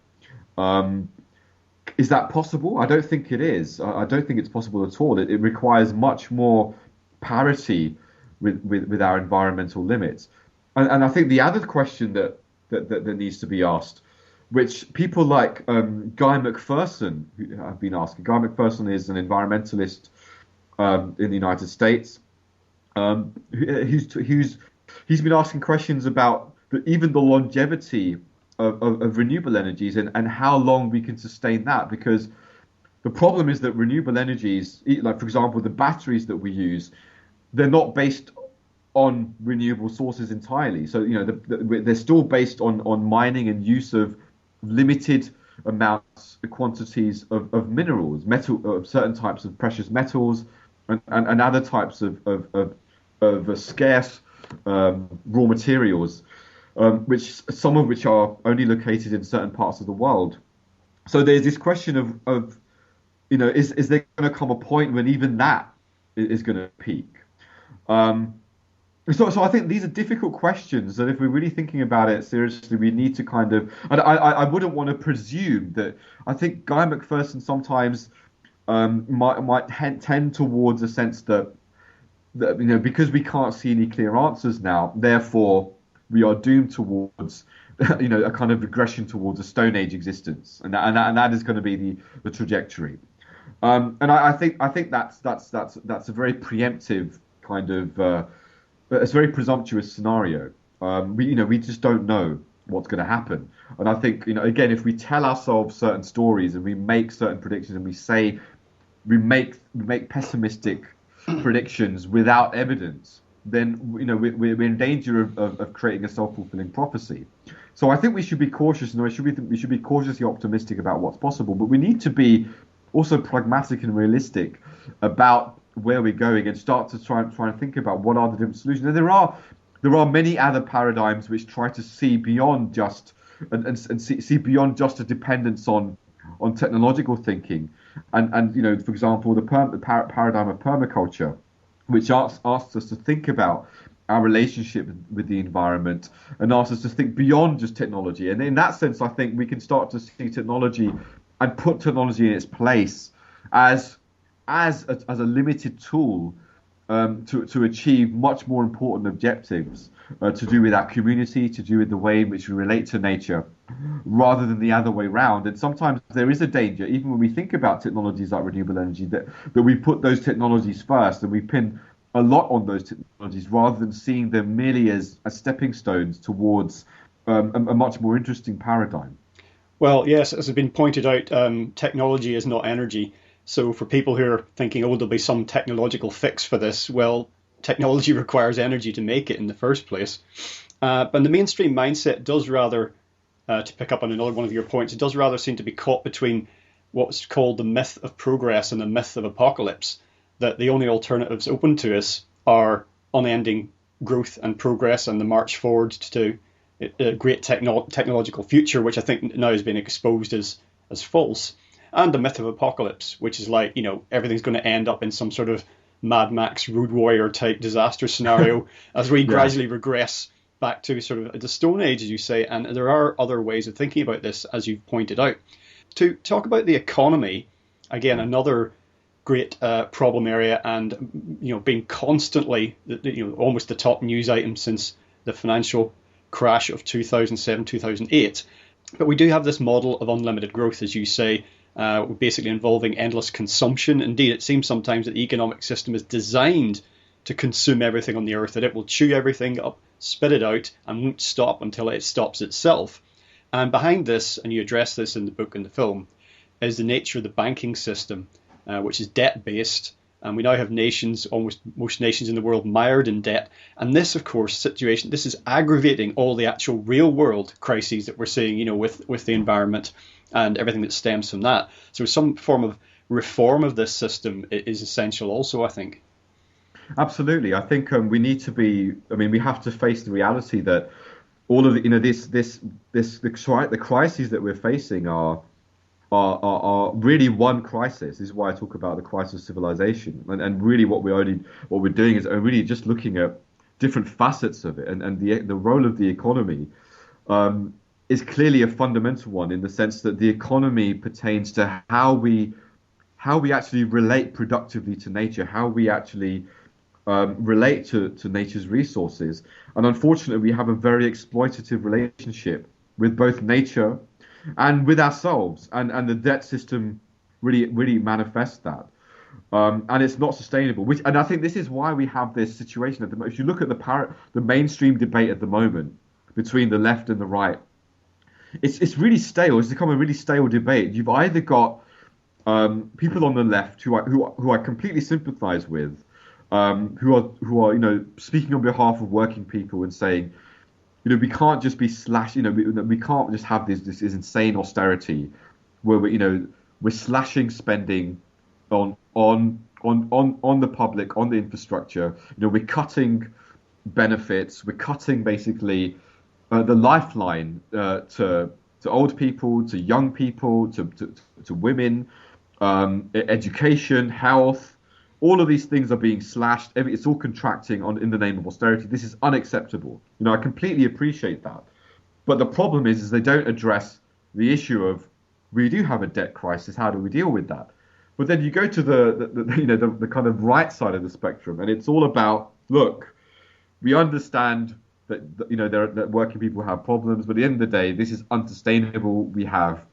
Is that possible? I don't think it is. I don't think it's possible at all. It requires much more parity with our environmental limits. And I think the other question that needs to be asked, which people like Guy McPherson have been asking. Guy McPherson is an environmentalist in the United States. He's been asking questions about even the longevity of renewable energies and how long we can sustain that, because the problem is that renewable energies, like for example the batteries that we use, they're not based on renewable sources entirely. So they're still based on mining and use of limited amounts, quantities of minerals, of certain types of precious metals, and other types of scarce raw materials, which some of which are only located in certain parts of the world. So there's this question of is there going to come a point when even that is going to peak? So I think these are difficult questions that if we're really thinking about it seriously, we need to kind of, and I wouldn't want to presume that. I think Guy McPherson sometimes might tend towards a sense that because we can't see any clear answers now, therefore we are doomed towards a kind of regression towards a Stone Age existence, and that is going to be the trajectory. And I think that's a very preemptive kind of it's a very presumptuous scenario. We just don't know what's going to happen. And I think again, if we tell ourselves certain stories and we make certain predictions and we make pessimistic predictions without evidence, then we're in danger of creating a self-fulfilling prophecy. So I think we should be cautious, we should be cautiously optimistic about what's possible, but we need to be also pragmatic and realistic about where we're going and start to try and think about what are the different solutions. And there are many other paradigms which try to see beyond just and see beyond just a dependence on technological thinking, and for example the paradigm of permaculture, which asks us to think about our relationship with the environment and asks us to think beyond just technology. And in that sense, I think we can start to see technology and put technology in its place as a limited tool to achieve much more important objectives to do with our community, to do with the way in which we relate to nature, rather than the other way around. And sometimes there is a danger, even when we think about technologies like renewable energy, that we put those technologies first and we pin a lot on those technologies rather than seeing them merely as stepping stones towards a much more interesting paradigm. Well, yes, as has been pointed out, technology is not energy. So for people who are thinking, oh, there'll be some technological fix for this, well, technology requires energy to make it in the first place. But the mainstream mindset does rather, to pick up on another one of your points, it does rather seem to be caught between what's called the myth of progress and the myth of apocalypse, that the only alternatives open to us are unending growth and progress and the march forward to a great technological future, which I think now has been exposed as false. And the myth of apocalypse, which is like, everything's going to end up in some sort of Mad Max Road Warrior type disaster scenario as we gradually regress back to sort of the Stone Age, as you say. And there are other ways of thinking about this, as you've pointed out. To talk about the economy, again, another great problem area, and being constantly almost the top news item since the financial crash of 2007, 2008. But we do have this model of unlimited growth, as you say, basically involving endless consumption. Indeed, it seems sometimes that the economic system is designed to consume everything on the earth, that it will chew everything up, spit it out, and won't stop until it stops itself. And behind this, and you address this in the book and the film, is the nature of the banking system, which is debt-based. And we now have nations, almost most nations in the world, mired in debt. And this, of course, this is aggravating all the actual real-world crises that we're seeing, with the environment and everything that stems from that. So some form of reform of this system is essential also, I think. Absolutely. I think we need to we have to face the reality that all of the crises that we're facing are really one crisis. This is why I talk about the crisis of civilization. And really what we're doing is really just looking at different facets of it. And the role of the economy is clearly a fundamental one, in the sense that the economy pertains to how we actually relate productively to nature, how we actually relate to nature's resources. And unfortunately, we have a very exploitative relationship with both nature and with ourselves, and the debt system really manifests that. And it's not sustainable. And I think this is why we have this situation at the moment. If you look at the mainstream debate at the moment between the left and the right, it's really stale. It's become a really stale debate. You've either got people on the left who I completely sympathise with, who are speaking on behalf of working people and saying, we can't just be we can't just have this insane austerity where we're slashing spending on the public, on the infrastructure. We're cutting benefits, we're cutting basically the lifeline to old people, to young people, to women, education, health. All of these things are being slashed. It's all contracting in the name of austerity. This is unacceptable. I completely appreciate that. But the problem is they don't address the issue of, we do have a debt crisis. How do we deal with that? But then you go to the kind of right side of the spectrum, and it's all about, look, we understand that working people have problems, but at the end of the day, this is unsustainable. We have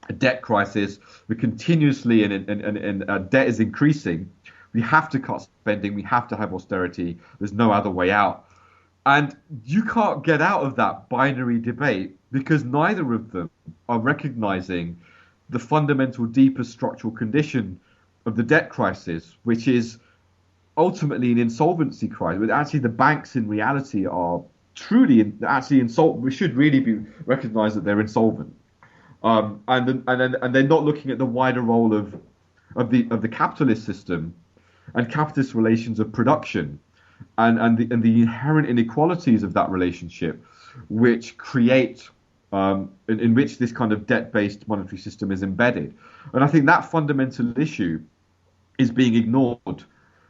a debt crisis. We're continuously and debt is increasing. We have to cut spending. We have to have austerity. There's no other way out. And you can't get out of that binary debate because neither of them are recognizing the fundamental, deeper structural condition of the debt crisis, which is ultimately an insolvency crisis. Actually, the banks in reality are truly actually insolvent. We should really be recognized that they're insolvent, and they're not looking at the wider role of the capitalist system and capitalist relations of production, and the inherent inequalities of that relationship, which create in which this kind of debt-based monetary system is embedded. And I think that fundamental issue is being ignored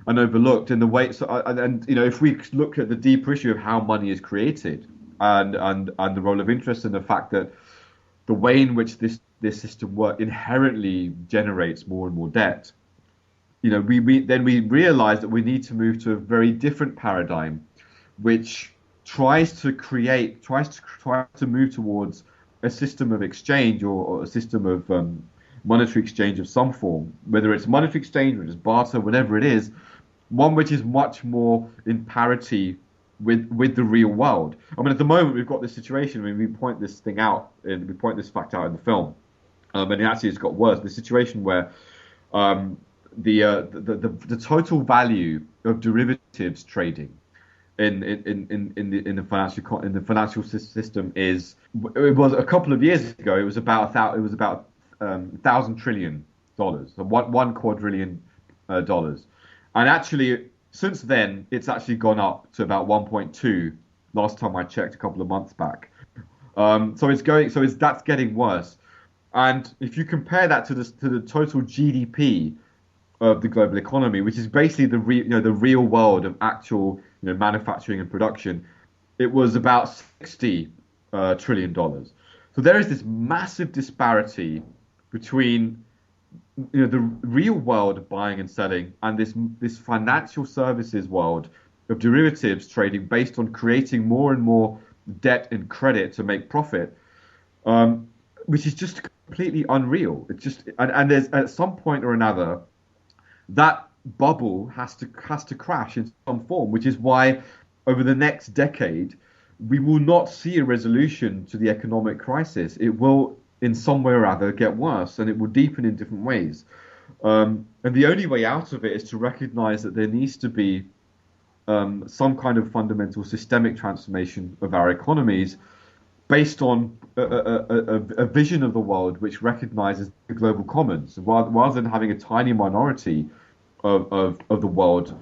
and overlooked in the way. So, if we look at the deeper issue of how money is created and the role of interest and the fact that the way in which this system inherently generates more and more debt, we realize that we need to move to a very different paradigm, which tries to move towards a system of exchange or a system of monetary exchange of some form, whether it's monetary exchange or it's barter, whatever it is, one which is much more in parity with the real world. I mean, at the moment we've got this situation. I mean, we point this fact out in the film, and it actually has got worse. The situation where the total value of derivatives trading in the financial system it was a couple of years ago. It was about $1,000 trillion, so one quadrillion dollars, and actually since then it's actually gone up to about 1.2. Last time I checked, a couple of months back. That's getting worse. And if you compare that to the total GDP of the global economy, which is basically the real world of actual manufacturing and production, it was about $60 trillion. So there is this massive disparity between the real world of buying and selling and this financial services world of derivatives trading based on creating more and more debt and credit to make profit, which is just completely unreal. It's just and there's at some point or another that bubble has to crash in some form, which is why over the next decade we will not see a resolution to the economic crisis. It will in some way or other get worse, and it will deepen in different ways. And the only way out of it is to recognize that there needs to be some kind of fundamental systemic transformation of our economies based on a vision of the world which recognizes the global commons, rather than having a tiny minority of the world,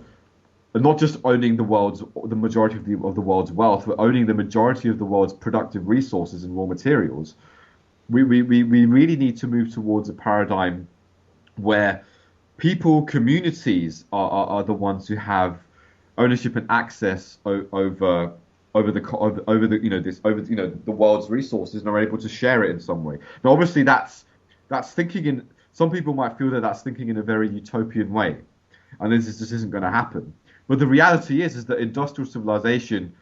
and not just owning the majority of the world's wealth, but owning the majority of the world's productive resources and raw materials. We really need to move towards a paradigm where people, communities are the ones who have ownership and access over the world's resources and are able to share it in some way. Now, obviously, that's thinking in. Some people might feel that that's thinking in a very utopian way, and this just isn't going to happen. But the reality is that industrial civilization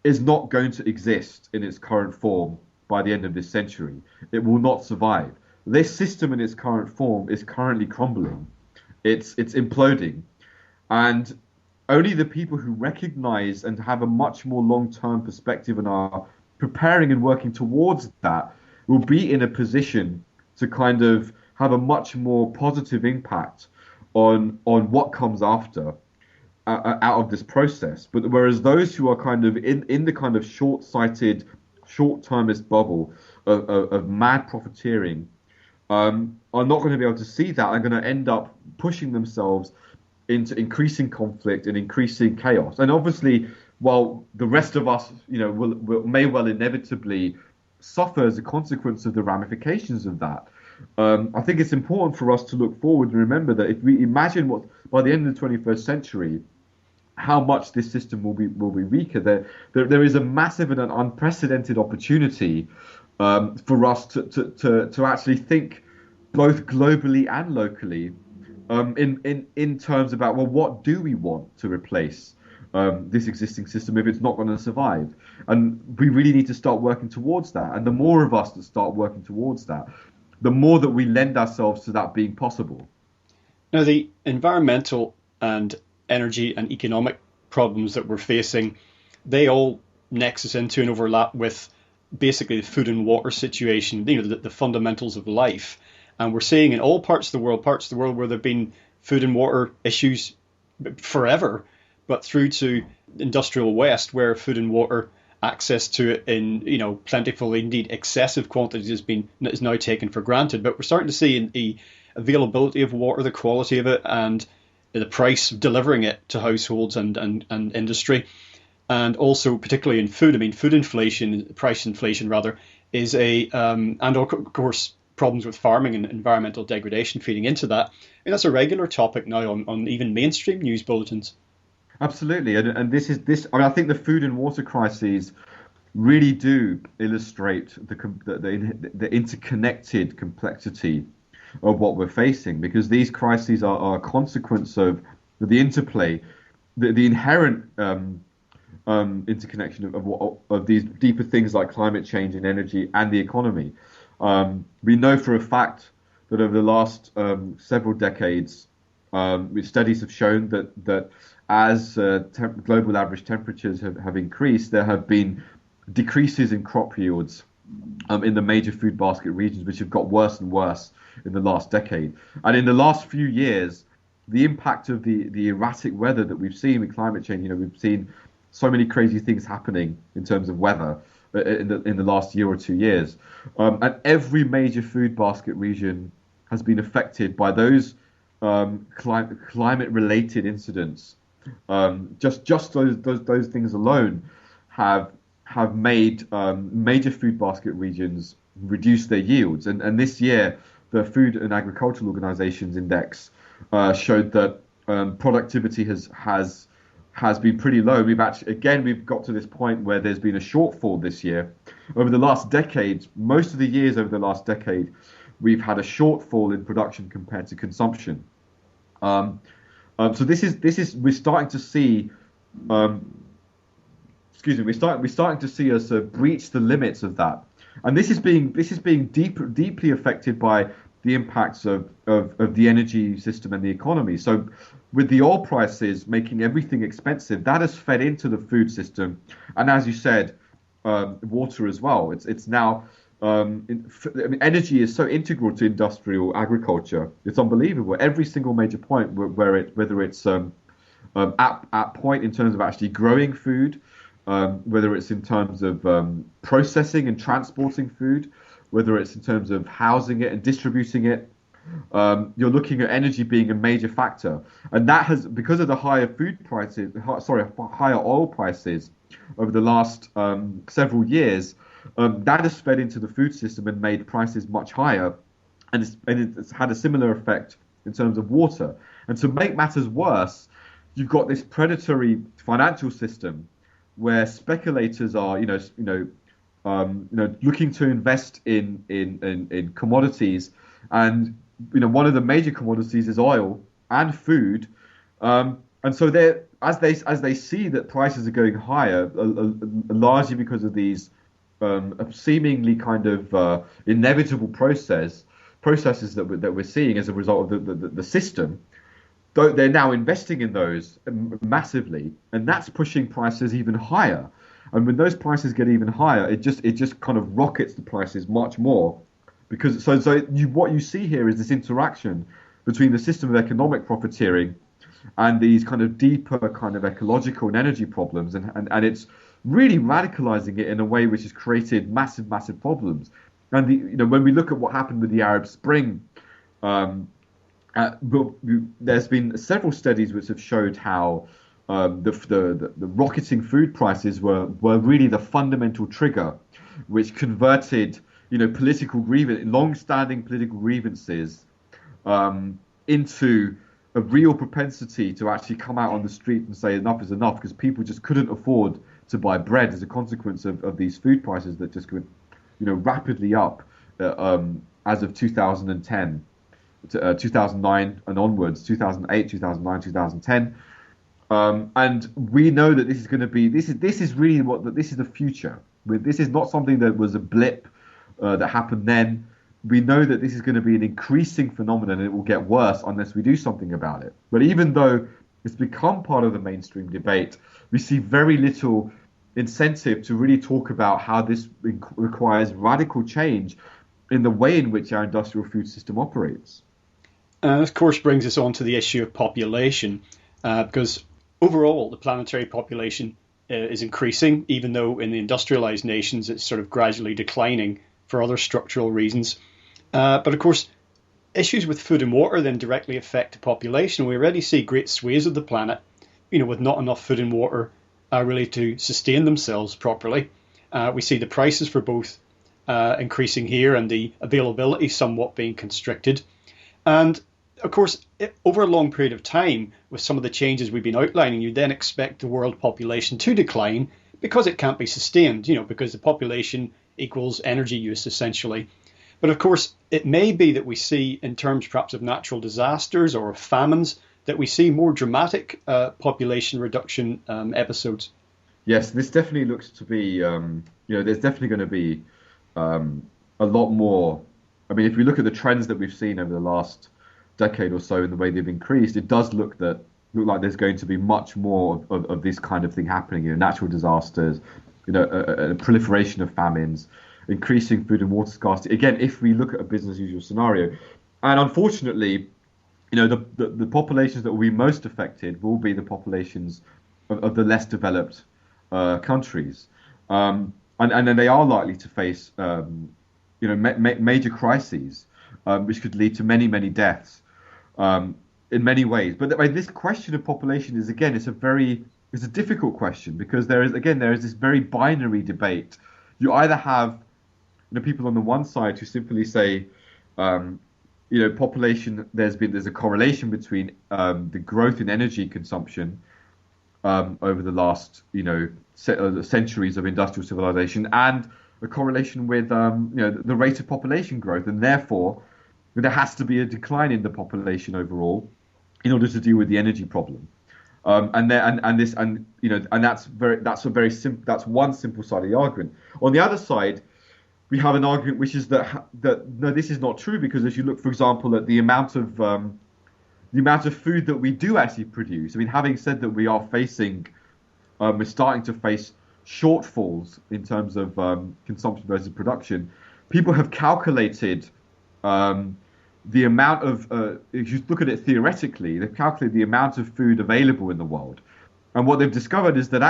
is not going to exist in its current form by the end of this century. It will not survive. This system in its current form is currently crumbling. It's imploding, and only the people who recognize and have a much more long-term perspective and are preparing and working towards that will be in a position to kind of have a much more positive impact on what comes after. out of this process. But whereas those who are kind of in the kind of short-sighted, short-termist bubble of mad profiteering are not going to be able to see that. Are going to end up pushing themselves into increasing conflict and increasing chaos. And obviously, while the rest of us, may well inevitably suffer as a consequence of the ramifications of that. I think it's important for us to look forward and remember that if we imagine what by the end of the 21st century, how much this system will be weaker. There is a massive and an unprecedented opportunity for us to actually think both globally and locally in terms about, well, what do we want to replace this existing system if it's not going to survive? And we really need to start working towards that. And the more of us that start working towards that, the more that we lend ourselves to that being possible. Now, the environmental and energy and economic problems that we're facing, they all nexus into and overlap with basically the food and water situation, the fundamentals of life. And we're seeing in all parts of the world where there have been food and water issues forever, but through to industrial West, where food and water access to it in plentiful, indeed excessive quantities is now taken for granted. But we're starting to see the availability of water, the quality of it, and the price of delivering it to households and industry, and also particularly in food. I mean, price inflation rather, is and of course problems with farming and environmental degradation feeding into that. And that's a regular topic now on even mainstream news bulletins. Absolutely, and this. I mean, I think the food and water crises really do illustrate the interconnected complexity of what we're facing, because these crises are a consequence of the interplay, the inherent interconnection of these deeper things like climate change and energy and the economy. We know for a fact that over the last several decades, studies have shown that as global average temperatures have increased, there have been decreases in crop yields in the major food basket regions, which have got worse and worse in the last decade. And in the last few years, the impact of the erratic weather that we've seen with climate change, we've seen so many crazy things happening in terms of weather in the last year or 2 years. And every major food basket region has been affected by those climate-related incidents. Just those things alone have made major food basket regions reduce their yields. And this year, the Food and Agricultural Organizations Index showed that productivity has been pretty low. We've got to this point where there's been a shortfall this year. Over the last decade, most of the years over the last decade, we've had a shortfall in production compared to consumption. So we're starting to see. We're starting to see us breach the limits of that, and this is being deeply affected by the impacts of the energy system and the economy. So, with the oil prices making everything expensive, that has fed into the food system, and as you said, water as well. It's now. Energy is so integral to industrial agriculture. It's unbelievable. Every single major point whether it's at point in terms of actually growing food, whether it's in terms of processing and transporting food, whether it's in terms of housing it and distributing it, you're looking at energy being a major factor. And that has, because of the higher higher oil prices over the last several years, that has fed into the food system and made prices much higher, and it's had a similar effect in terms of water. And to make matters worse, you've got this predatory financial system where speculators are, looking to invest in commodities, and one of the major commodities is oil and food, and so as they see that prices are going higher, largely because of these seemingly kind of inevitable processes that we're seeing as a result of the system. They're now investing in those massively, and that's pushing prices even higher. And when those prices get even higher, it just kind of rockets the prices much more, because what you see here is this interaction between the system of economic profiteering and these kind of deeper kind of ecological and energy problems, and it's really radicalizing it in a way which has created massive problems. And when we look at what happened with the Arab Spring, there's been several studies which have showed how the rocketing food prices were really the fundamental trigger which converted long-standing political grievances into a real propensity to actually come out on the street and say enough is enough, because people just couldn't afford to buy bread as a consequence of these food prices that just went rapidly up as of 2010 to 2009 and onwards, 2008, 2009, 2010. And we know that this is going to be this is really this is the future. This is not something that was a blip that happened then. We know that this is going to be an increasing phenomenon, and it will get worse unless we do something about it. But even though it's become part of the mainstream debate, we see very little incentive to really talk about how this requires radical change in the way in which our industrial food system operates. Of course, brings us on to the issue of population, because overall the planetary population is increasing, even though in the industrialized nations it's sort of gradually declining for other structural reasons. But of course, issues with food and water then directly affect the population. We already see great swathes of the planet, with not enough food and water really to sustain themselves properly. We see the prices for both increasing here and the availability somewhat being constricted. And of course, over a long period of time, with some of the changes we've been outlining, you then expect the world population to decline because it can't be sustained, because the population equals energy use essentially. But of course, it may be that we see, in terms perhaps of natural disasters or famines, that we see more dramatic population reduction episodes. Yes, this definitely looks to be, there's definitely going to be a lot more. I mean, if we look at the trends that we've seen over the last decade or so in the way they've increased, it does look like there's going to be much more of this kind of thing happening. Natural disasters, a proliferation of famines, increasing food and water scarcity. Again, if we look at a business as usual scenario, and unfortunately, the populations that will be most affected will be the populations of the less developed countries, and then they are likely to face major crises, which could lead to many deaths in many ways. But this question of population is, again, it's a difficult question, because there is this very binary debate. You either have people on the one side who simply say, population, there's a correlation between the growth in energy consumption over the last centuries of industrial civilization, and a correlation with the rate of population growth, and therefore there has to be a decline in the population overall in order to deal with the energy problem. That's one simple side of the argument. On the other side, we have an argument which is that no, this is not true, because if you look, for example, at the amount of food that we do actually produce, I mean, having said that, we are we're starting to face shortfalls in terms of consumption versus production. People have calculated the amount of, if you look at it theoretically, they've calculated the amount of food available in the world. And what they've discovered is that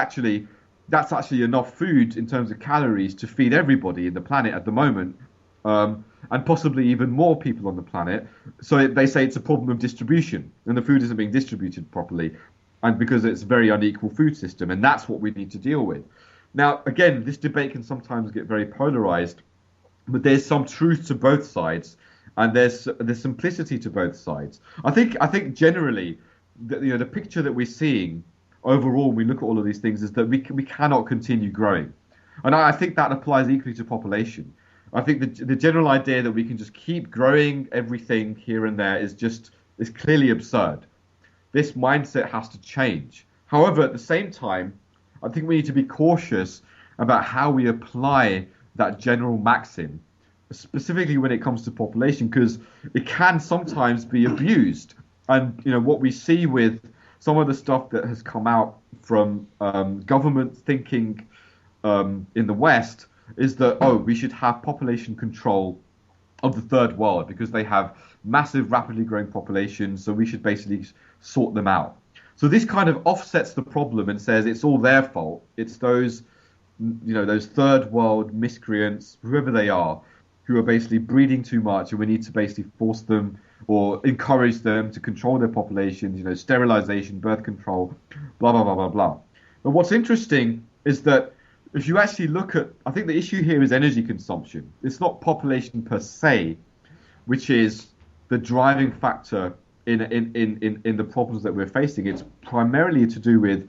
that's actually enough food in terms of calories to feed everybody in the planet at the moment, and possibly even more people on the planet. So they say it's a problem of distribution, and the food isn't being distributed properly, and because it's a very unequal food system, and that's what we need to deal with. Now, again, this debate can sometimes get very polarized, but there's some truth to both sides, and there's simplicity to both sides. I think generally, the picture that we're seeing overall, when we look at all of these things, is that we cannot continue growing, and I think that applies equally to population. I think the general idea that we can just keep growing everything here and there is clearly absurd. This mindset has to change. However, at the same time, I think we need to be cautious about how we apply that general maxim, specifically when it comes to population, because it can sometimes be abused. And what we see with some of the stuff that has come out from government thinking in the West is that, we should have population control of the third world because they have massive, rapidly growing populations, so we should basically sort them out. So this kind of offsets the problem and says it's all their fault. It's those, those third world miscreants, whoever they are, who are basically breeding too much, and we need to basically force them or encourage them to control their populations, sterilization, birth control, blah, blah, blah, blah, blah. But what's interesting is that if you actually look at, I think the issue here is energy consumption. It's not population per se, which is the driving factor in the problems that we're facing. It's primarily to do with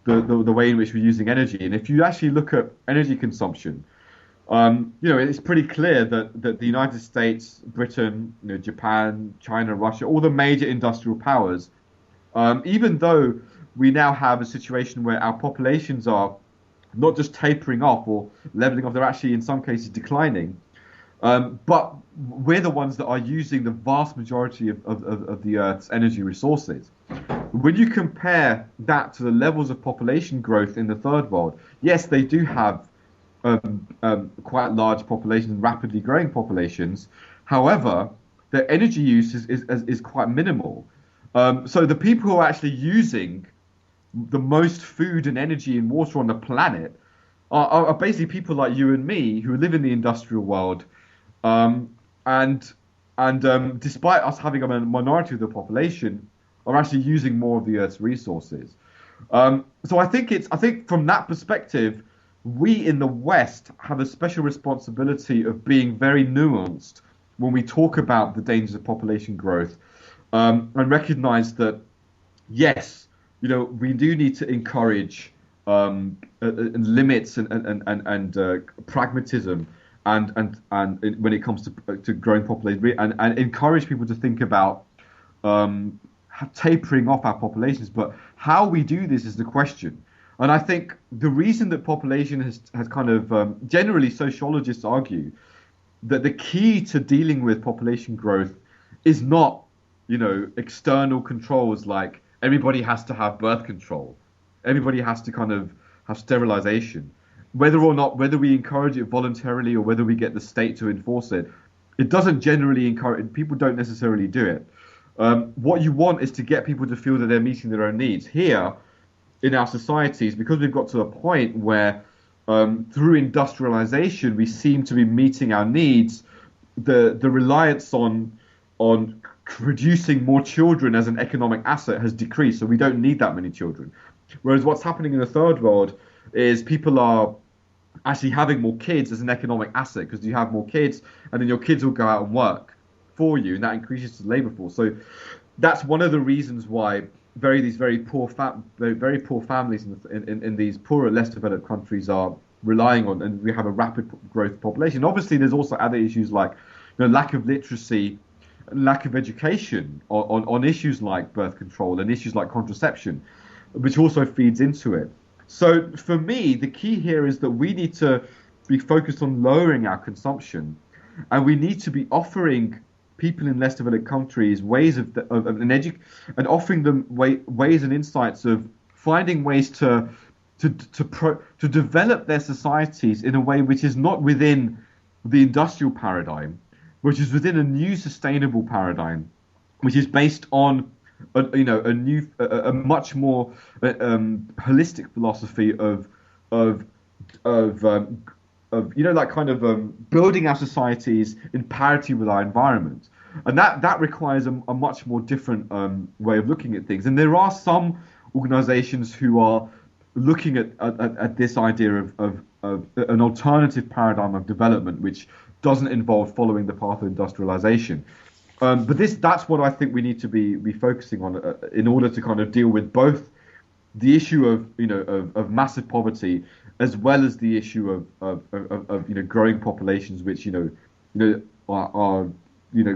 the way in which we're using energy. And if you actually look at energy consumption, it's pretty clear that the United States, Britain, Japan, China, Russia, all the major industrial powers, even though we now have a situation where our populations are not just tapering off or leveling off, they're actually in some cases declining. But we're the ones that are using the vast majority of the Earth's energy resources. When you compare that to the levels of population growth in the third world, yes, they do have quite large populations, rapidly growing populations. However, their energy use is quite minimal. So the people who are actually using the most food and energy and water on the planet are basically people like you and me who live in the industrial world, and despite us having a minority of the population, are actually using more of the Earth's resources. So I think from that perspective, we in the West have a special responsibility of being very nuanced when we talk about the dangers of population growth, and recognize that yes, we do need to encourage limits and pragmatism and when it comes to growing population, and encourage people to think about tapering off our populations. But how we do this is the question. And I think the reason that population has kind of generally sociologists argue that the key to dealing with population growth is not external controls like everybody has to have birth control, everybody has to kind of have sterilization, whether we encourage it voluntarily or whether we get the state to enforce it. It doesn't generally encourage, people don't necessarily do it. What you want is to get people to feel that they're meeting their own needs. Here in our societies, because we've got to a point where through industrialization we seem to be meeting our needs, the reliance on producing more children as an economic asset has decreased, so we don't need that many children. Whereas what's happening in the third world is people are actually having more kids as an economic asset, because you have more kids and then your kids will go out and work for you, and that increases the labor force. So that's one of the reasons why very poor families in these poorer, less developed countries are relying on, and we have a rapid growth population. Obviously, there's also other issues like lack of literacy, lack of education on issues like birth control and issues like contraception, which also feeds into it. So for me, the key here is that we need to be focused on lowering our consumption, and we need to be offering people in less developed countries ways and offering them ways and insights of finding ways to develop their societies in a way which is not within the industrial paradigm, which is within a new sustainable paradigm, which is based on a much more holistic philosophy of building our societies in parity with our environment. And that requires a much more different way of looking at things. And there are some organizations who are looking at this idea of an alternative paradigm of development, which doesn't involve following the path of industrialization. But that's what I think we need to be focusing on in order to kind of deal with both the issue of massive poverty as well as the issue of growing populations, which are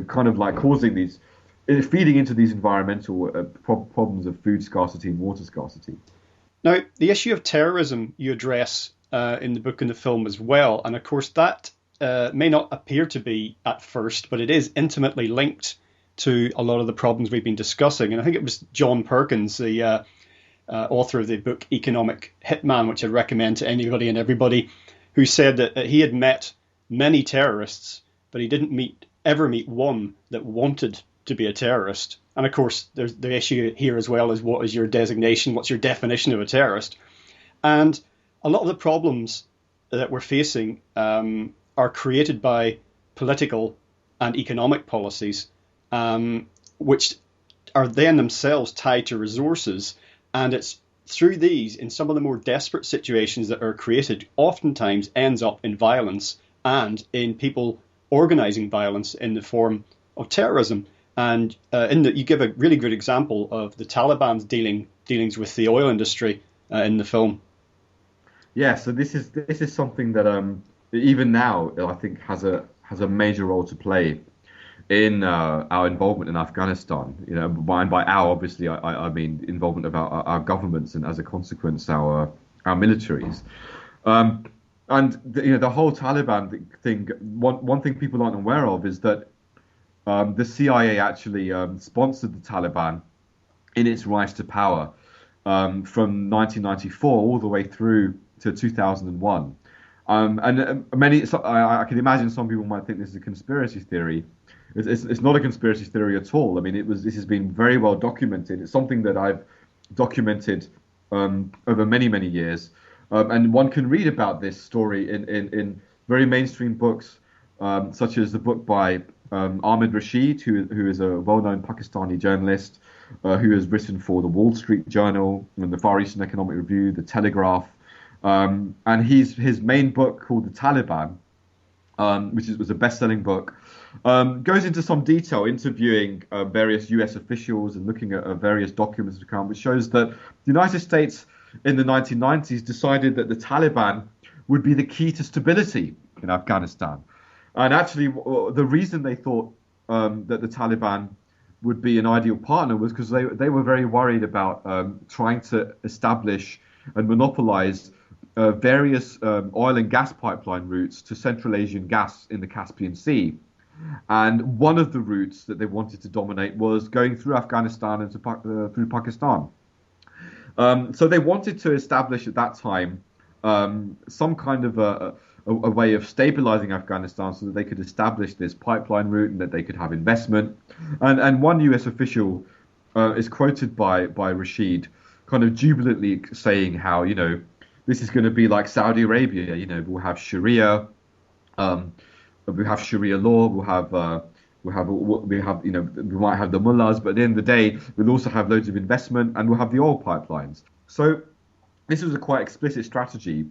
kind of like causing these, feeding into these environmental problems of food scarcity and water scarcity. Now, the issue of terrorism you address in the book and the film as well, and of course that may not appear to be at first, but it is intimately linked to a lot of the problems we've been discussing. And I think it was John Perkins, the author of the book Economic Hitman, which I'd recommend to anybody and everybody, who said that he had met many terrorists, but he didn't ever meet one that wanted to be a terrorist. And of course, there's the issue here as well is what is your designation, what's your definition of a terrorist? And a lot of the problems that we're facing are created by political and economic policies, which are then themselves tied to resources. And it's through these, in some of the more desperate situations that are created, oftentimes ends up in violence and in people organizing violence in the form of terrorism. And you give a really good example of the Taliban's dealings with the oil industry in the film. Yeah, so this is something that even now I think has a major role to play in our involvement in Afghanistan. You know, by our, obviously I mean involvement of our governments and as a consequence our militaries. And the whole Taliban thing. One thing people aren't aware of is that the CIA actually sponsored the Taliban in its rise to power from 1994 all the way through to 2001. And I can imagine some people might think this is a conspiracy theory. It's not a conspiracy theory at all. I mean, this has been very well documented. It's something that I've documented over many years. And one can read about this story in very mainstream books, such as the book by Ahmed Rashid, who is a well-known Pakistani journalist, who has written for the Wall Street Journal and the Far Eastern Economic Review, the Telegraph, and his main book called The Taliban, which was a best-selling book, goes into some detail, interviewing various U.S. officials and looking at various documents, which shows that the United States in the 1990s decided that the Taliban would be the key to stability in Afghanistan. And actually, the reason they thought that the Taliban would be an ideal partner was because they were very worried about trying to establish and monopolize various oil and gas pipeline routes to Central Asian gas in the Caspian Sea. And one of the routes that they wanted to dominate was going through Afghanistan and through Pakistan. So they wanted to establish at that time some kind of a way of stabilizing Afghanistan so that they could establish this pipeline route and that they could have investment. And one US official is quoted by Rashid kind of jubilantly saying how, this is going to be like Saudi Arabia. We'll have Sharia, we have Sharia law, we might have the mullahs, but at the end of the day, we'll also have loads of investment and we'll have the oil pipelines. So this was a quite explicit strategy.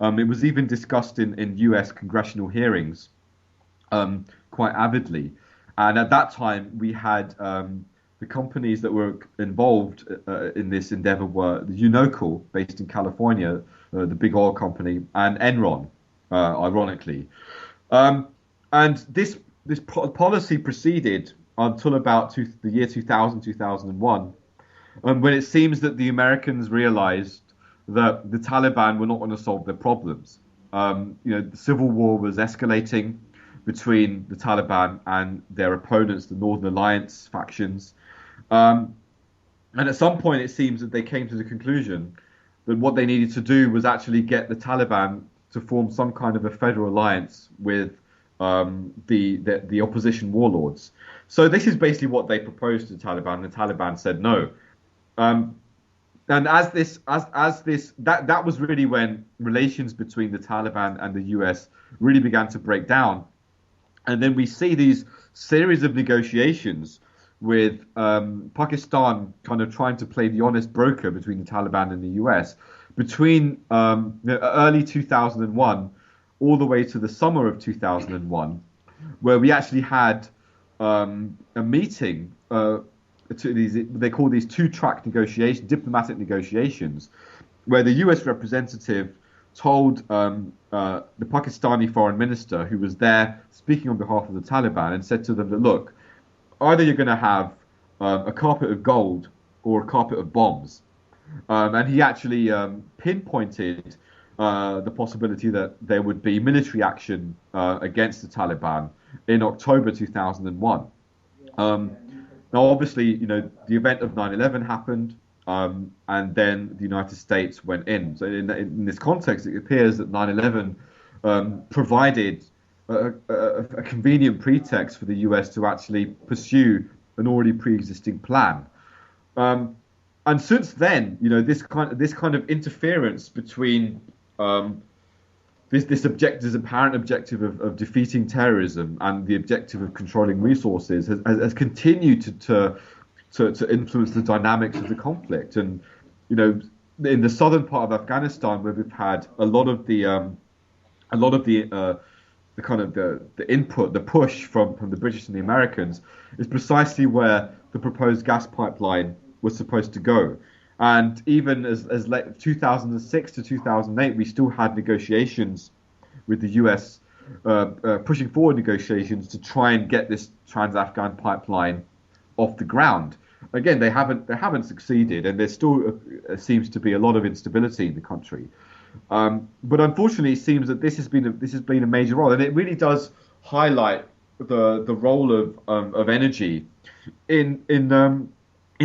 It was even discussed in US congressional hearings quite avidly. And at that time, we had the companies that were involved in this endeavor were Unocal, based in California, the big oil company, and Enron, ironically. And this policy proceeded until about the year 2000, 2001, when it seems that the Americans realized that the Taliban were not going to solve their problems. The civil war was escalating between the Taliban and their opponents, the Northern Alliance factions. And at some point, it seems that they came to the conclusion that what they needed to do was actually get the Taliban to form some kind of a federal alliance with the opposition warlords. So this is basically what they proposed to the Taliban. The Taliban said no. And that was really when relations between the Taliban and the US really began to break down. And then we see these series of negotiations with Pakistan kind of trying to play the honest broker between the Taliban and the US between early 2001 all the way to the summer of 2001, where we actually had a meeting. They call these two-track negotiations, diplomatic negotiations, where the U.S. representative told the Pakistani foreign minister, who was there speaking on behalf of the Taliban, and said to them that, look, either you're going to have a carpet of gold or a carpet of bombs. And he actually pinpointed the possibility that there would be military action against the Taliban in October 2001. Now, obviously, the event of 9/11 happened, and then the United States went in. So in this context, it appears that 9/11 provided a convenient pretext for the US to actually pursue an already pre-existing plan. And since then, this kind of interference between this apparent objective of defeating terrorism and the objective of controlling resources has continued to influence the dynamics of the conflict. And in the southern part of Afghanistan, where we've had a lot of the input, the push from the British and the Americans, is precisely where the proposed gas pipeline was supposed to go. And even as late 2006 to 2008, we still had negotiations with the US, pushing forward negotiations to try and get this Trans-Afghan pipeline off the ground. Again, they haven't succeeded, and there still seems to be a lot of instability in the country. But unfortunately, it seems that this has been a major role, and it really does highlight the role of energy in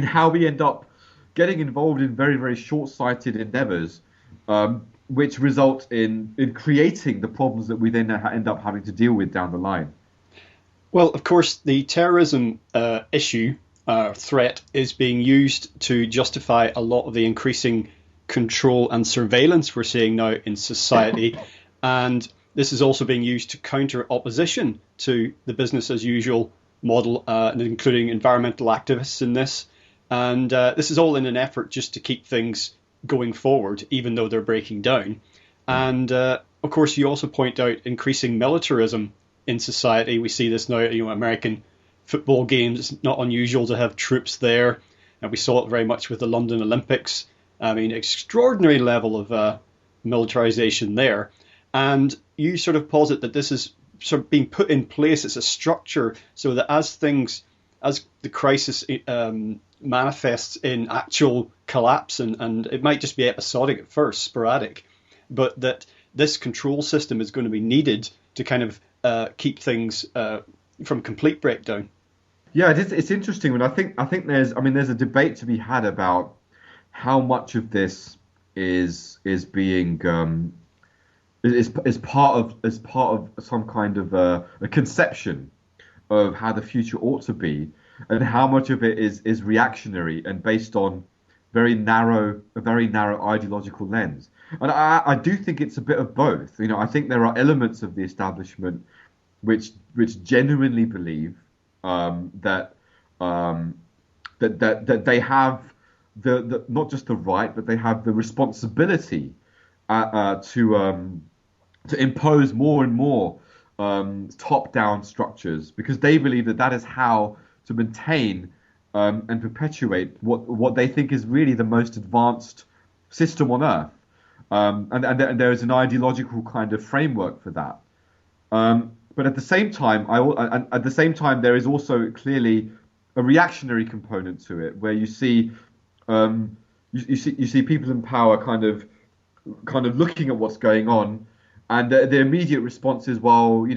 how we end up getting involved in very, very short-sighted endeavors, which result in creating the problems that we then end up having to deal with down the line. Well, of course, the terrorism issue, threat, is being used to justify a lot of the increasing control and surveillance we're seeing now in society. And this is also being used to counter opposition to the business as usual model, including environmental activists in this. And this is all in an effort just to keep things going forward, even though they're breaking down. And of course, you also point out increasing militarism in society. We see this now, American football games. It's not unusual to have troops there. And we saw it very much with the London Olympics. I mean, extraordinary level of militarization there. And you sort of posit that this is sort of being put in place as a structure so that as the crisis manifests in actual collapse, and it might just be episodic at first, sporadic, but that this control system is going to be needed to kind of keep things from complete breakdown. Yeah, it's interesting. When I think there's a debate to be had about how much of this is being is part of some kind of a conception of how the future ought to be, and how much of it is reactionary and based on a very narrow ideological lens. And I do think it's a bit of both. I think there are elements of the establishment which genuinely believe that they have the not just the right, but they have the responsibility to impose more and more top-down structures, because they believe that is how to maintain and perpetuate what they think is really the most advanced system on Earth, and there is an ideological kind of framework for that. But at the same time, there is also clearly a reactionary component to it, where you see people in power kind of looking at what's going on, and the immediate response is, well,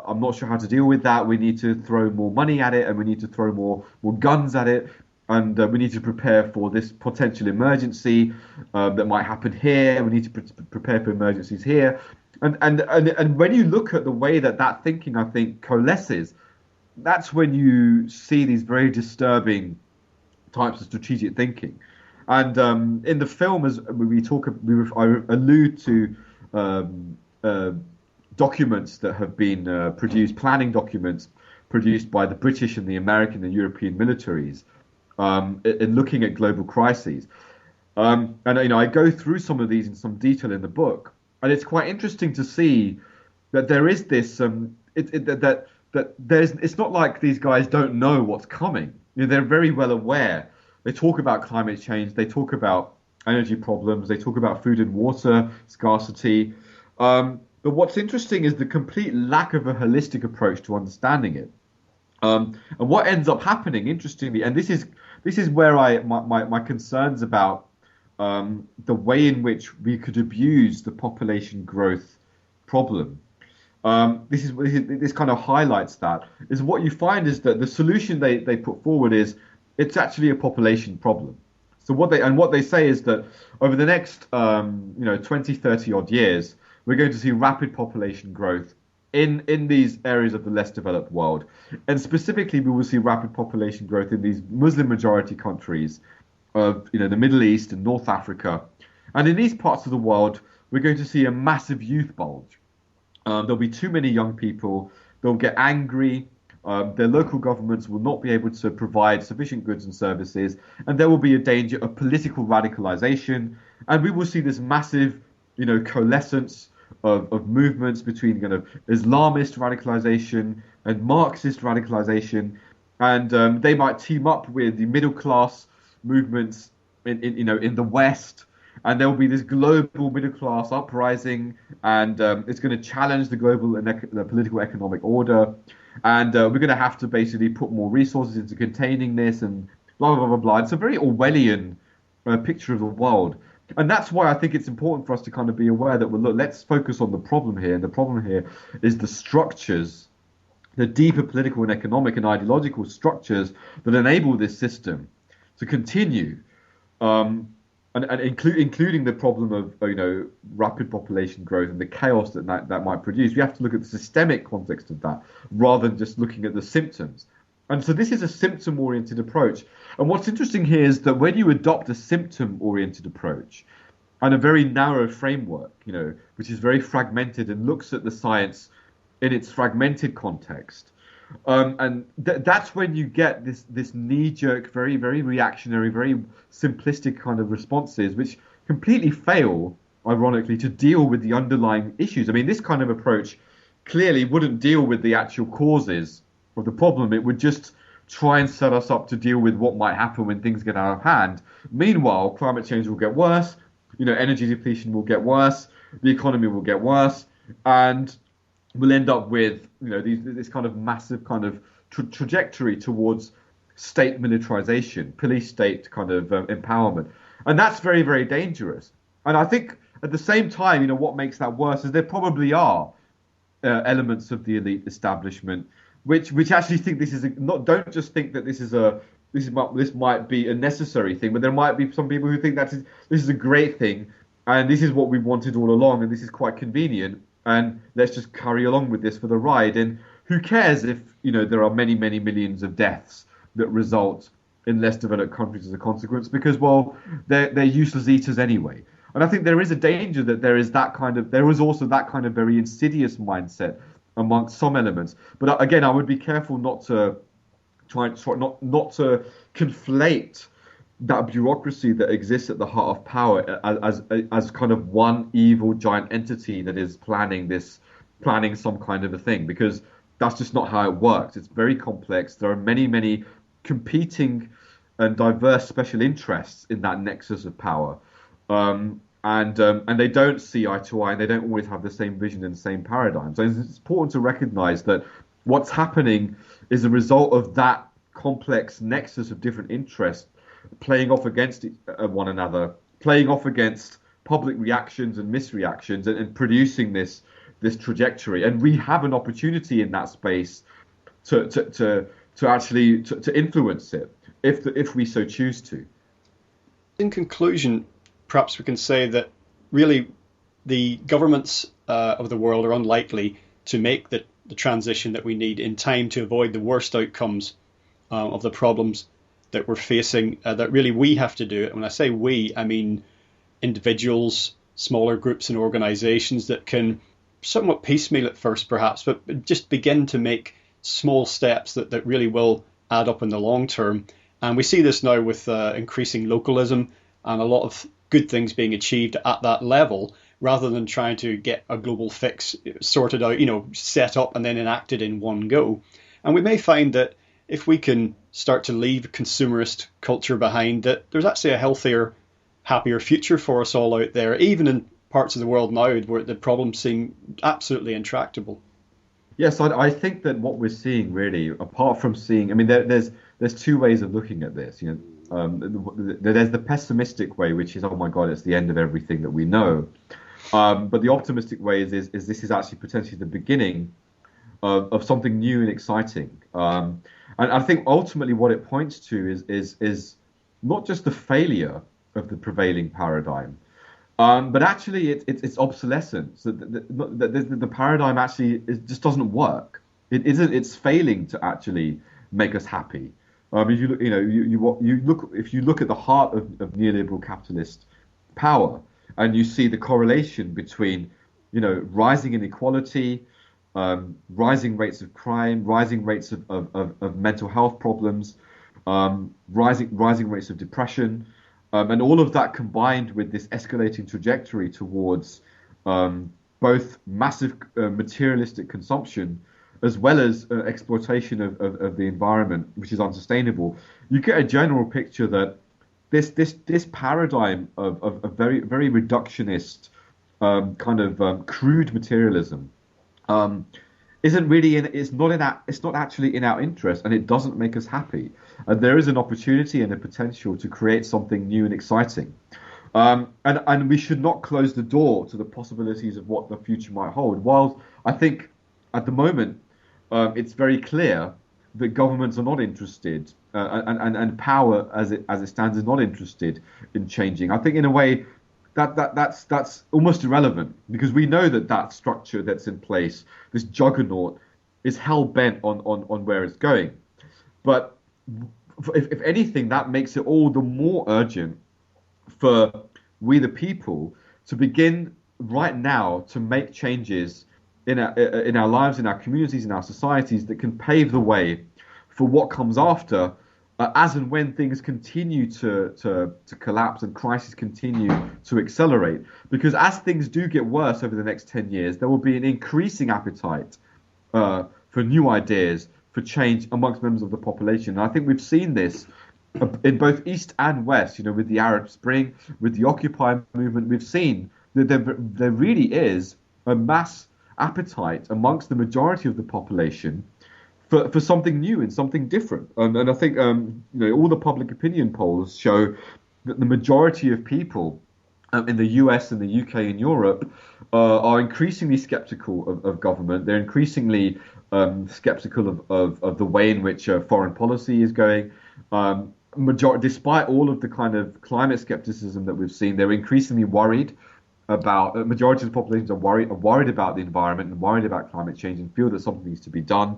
I'm not sure how to deal with that. We need to throw more money at it, and we need to throw more guns at it, and we need to prepare for this potential emergency that might happen here. We need to prepare for emergencies here, and when you look at the way that thinking, I think, coalesces, that's when you see these very disturbing types of strategic thinking. And in the film, as I allude to documents that have been produced, planning documents produced by the British and the American and European militaries in looking at global crises. And I go through some of these in some detail in the book, and it's quite interesting to see that there is this it's not like these guys don't know what's coming. They're very well aware. They talk about climate change. They talk about energy problems. They talk about food and water scarcity. But what's interesting is the complete lack of a holistic approach to understanding it. And what ends up happening, interestingly, and this is where my concerns about the way in which we could abuse the population growth problem. This kind of highlights that. Is what you find is that the solution they put forward is it's actually a population problem. So what they say is that over the next 20, 30 odd years, we're going to see rapid population growth in these areas of the less developed world. And specifically, we will see rapid population growth in these Muslim majority countries of the Middle East and North Africa. And in these parts of the world, we're going to see a massive youth bulge. There'll be too many young people. They'll get angry. Their local governments will not be able to provide sufficient goods and services, and there will be a danger of political radicalization. And we will see this massive, coalescence of movements between kind of Islamist radicalization and Marxist radicalization, and they might team up with the middle class movements in the West, and there will be this global middle class uprising, and it's going to challenge the global the political economic order, and we're going to have to basically put more resources into containing this, and blah blah blah blah. It's a very Orwellian picture of the world. And that's why I think it's important for us to kind of be aware that, well, look, let's focus on the problem here. And the problem here is the structures, the deeper political and economic and ideological structures that enable this system to continue, and including the problem of rapid population growth and the chaos that might produce. We have to look at the systemic context of that rather than just looking at the symptoms. And so this is a symptom-oriented approach. And what's interesting here is that when you adopt a symptom-oriented approach and a very narrow framework, which is very fragmented and looks at the science in its fragmented context, and that's when you get this knee-jerk, very, very reactionary, very simplistic kind of responses, which completely fail, ironically, to deal with the underlying issues. I mean, this kind of approach clearly wouldn't deal with the actual causes of the problem. It would just try and set us up to deal with what might happen when things get out of hand. Meanwhile, climate change will get worse, energy depletion will get worse, the economy will get worse, and we'll end up with this kind of massive kind of trajectory towards state militarization, police state kind of empowerment. And that's very, very dangerous. And I think at the same time, what makes that worse is there probably are elements of the elite establishment which actually think this is don't just think that this might be a necessary thing, but there might be some people who think this is a great thing, and this is what we wanted all along, and this is quite convenient, and let's just carry along with this for the ride. And who cares if there are many, many millions of deaths that result in less developed countries as a consequence, because, well, they're useless eaters anyway. And I think there is a danger that there is also that kind of very insidious mindset amongst some elements. But again, I would be careful not to conflate that bureaucracy that exists at the heart of power as kind of one evil giant entity that is planning some kind of a thing, because that's just not how it works. It's very complex. There are many, many competing and diverse special interests in that nexus of power. And they don't see eye to eye, and they don't always have the same vision and the same paradigm. So it's important to recognize that what's happening is a result of that complex nexus of different interests playing off against one another, playing off against public reactions and misreactions, and producing this trajectory. And we have an opportunity in that space to actually influence it if we so choose to. In conclusion, perhaps we can say that really the governments of the world are unlikely to make the transition that we need in time to avoid the worst outcomes of the problems that we're facing, that really we have to do it. When I say we, I mean individuals, smaller groups and organizations that can somewhat piecemeal at first perhaps, but just begin to make small steps that really will add up in the long term. And we see this now with increasing localism and a lot of good things being achieved at that level, rather than trying to get a global fix sorted out, set up and then enacted in one go. And we may find that if we can start to leave consumerist culture behind, that there's actually a healthier, happier future for us all out there, even in parts of the world now where the problems seem absolutely intractable. Yes, I think that what we're seeing really, apart from seeing, there's two ways of looking at this. There's the pessimistic way, which is, oh my God, it's the end of everything that we know. But the optimistic way is this is actually potentially the beginning of something new and exciting. And I think ultimately what it points to is not just the failure of the prevailing paradigm, But actually, it's obsolescence. The paradigm actually just doesn't work. It isn't. It's failing to actually make us happy. If you look, you look if you look at the heart of neoliberal capitalist power, and you see the correlation between, rising inequality, rising rates of crime, rising rates of mental health problems, rising rates of depression, and all of that combined with this escalating trajectory towards both massive materialistic consumption as well as exploitation of the environment, which is unsustainable. You get a general picture that this paradigm of very very reductionist crude materialism isn't really it's not actually in our interest, and it doesn't make us happy. And there is an opportunity and a potential to create something new and exciting. And we should not close the door to the possibilities of what the future might hold. While I think at the moment it's very clear that governments are not interested, and power as it stands is not interested in changing. I think in a way that's almost irrelevant, because we know that structure that's in place, this juggernaut, is hell bent on where it's going. But if anything, that makes it all the more urgent for we the people to begin right now to make changes in our lives, in our communities, in our societies, that can pave the way for what comes after, as and when things continue to collapse and crises continue to accelerate. Because as things do get worse over the next 10 years, there will be an increasing appetite for new ideas, for change amongst members of the population. And I think we've seen this in both East and West, with the Arab Spring, with the Occupy movement. We've seen that there really is a mass appetite amongst the majority of the population for something new and something different. And I think all the public opinion polls show that the majority of people in the US and the UK and Europe are increasingly skeptical of government. They're increasingly skeptical of the way in which foreign policy is going. Despite all of the kind of climate skepticism that we've seen, they're increasingly worried about, majority of the populations are worried about the environment and worried about climate change and feel that something needs to be done.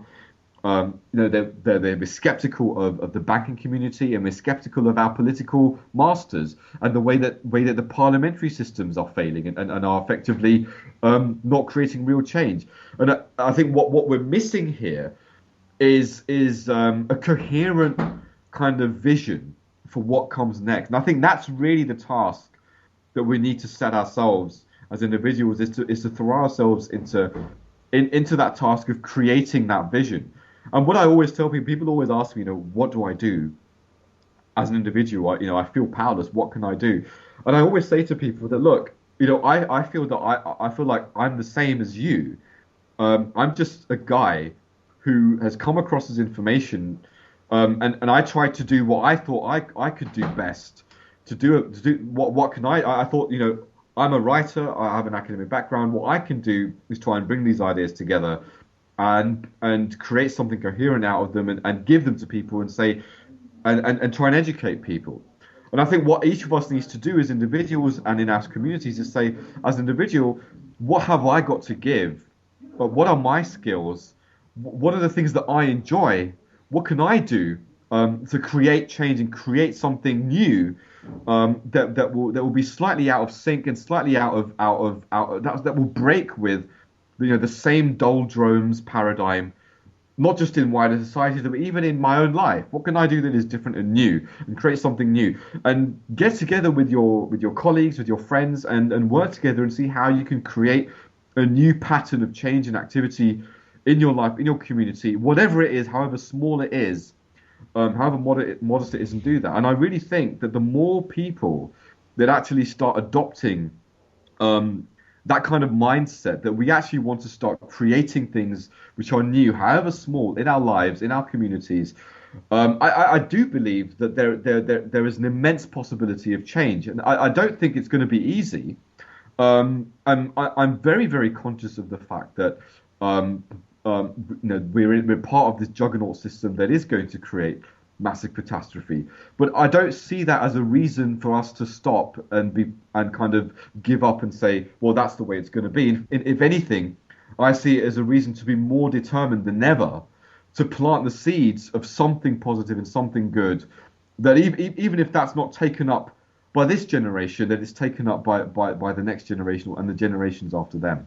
They're skeptical of the banking community, and we're skeptical of our political masters and the way that the parliamentary systems are failing and are effectively not creating real change. And I think what we're missing here is a coherent kind of vision for what comes next. And I think that's really the task that we need to set ourselves as individuals, is to throw ourselves into that task of creating that vision. And what I always tell people always ask me, what do I do as an individual? I feel powerless. What can I do? And I always say to people that, look, I feel like I'm the same as you. I'm just a guy who has come across this information, and I tried to do what I thought I could do best. To do what can I thought, I'm a writer, I have an academic background. What I can do is try and bring these ideas together and create something coherent out of them, and give them to people and say, and try and educate people. And I think what each of us needs to do as individuals and in our communities is say, as an individual, what have I got to give? What are my skills? What are the things that I enjoy? What can I do to create change and create something new that will be slightly out of sync and slightly out of that will break with the same doldrums paradigm, not just in wider society, but even in my own life. What can I do that is different and new, and create something new? And get together with your colleagues, with your friends, and work together and see how you can create a new pattern of change and activity in your life, in your community, whatever it is, however small it is, however modest it is, and do that. And I really think that the more people that actually start adopting that kind of mindset, that we actually want to start creating things which are new, however small, in our lives, in our communities, I do believe that there is an immense possibility of change. And I don't think it's going to be easy. I'm very, very conscious of the fact that we're part of this juggernaut system that is going to create massive catastrophe. But I don't see that as a reason for us to stop and kind of give up and say, well, that's the way it's going to be. If anything, I see it as a reason to be more determined than ever to plant the seeds of something positive and something good, that even if that's not taken up by this generation, that it's taken up by the next generation and the generations after them.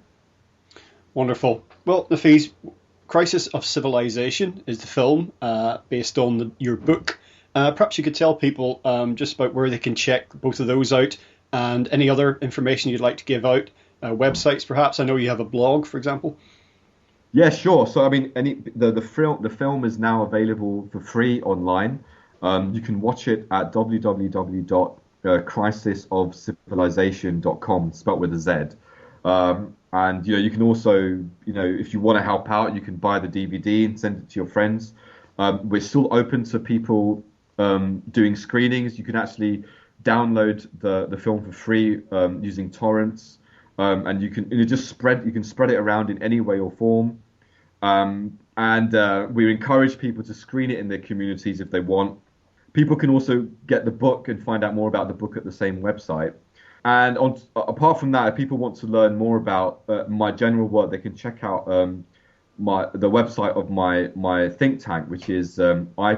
Wonderful. Well, Nafeez, Crisis of Civilization is the film based on your book. Perhaps you could tell people just about where they can check both of those out and any other information you'd like to give out, websites perhaps. I know you have a blog, for example. Yeah, sure. So I mean, the film is now available for free online. You can watch it at www.crisisofcivilization.com, spelt with a Z. And you can also, if you want to help out, you can buy the DVD and send it to your friends. We're still open to people doing screenings. You can actually download the film for free using torrents, and you can spread it around in any way or form. And we encourage people to screen it in their communities if they want. People can also get the book and find out more about the book at the same website. And apart from that, if people want to learn more about my general work, they can check out the website of my think tank, which is iprd.org.uk.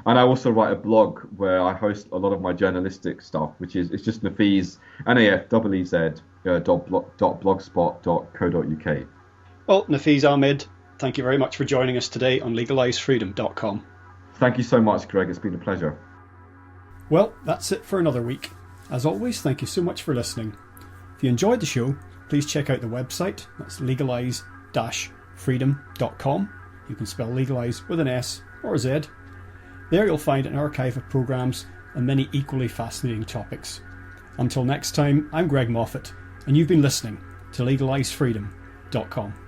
And I also write a blog where I host a lot of my journalistic stuff, which is it's just Nafeez, nafeez.blogspot.co.uk. Well, Nafeez Ahmed, thank you very much for joining us today on legalizefreedom.com. Thank you so much, Greg. It's been a pleasure. Well, that's it for another week. As always, thank you so much for listening. If you enjoyed the show, please check out the website. That's legalize-freedom.com. You can spell legalize with an S or a Z. There you'll find an archive of programs and many equally fascinating topics. Until next time, I'm Greg Moffat, and you've been listening to legalizefreedom.com.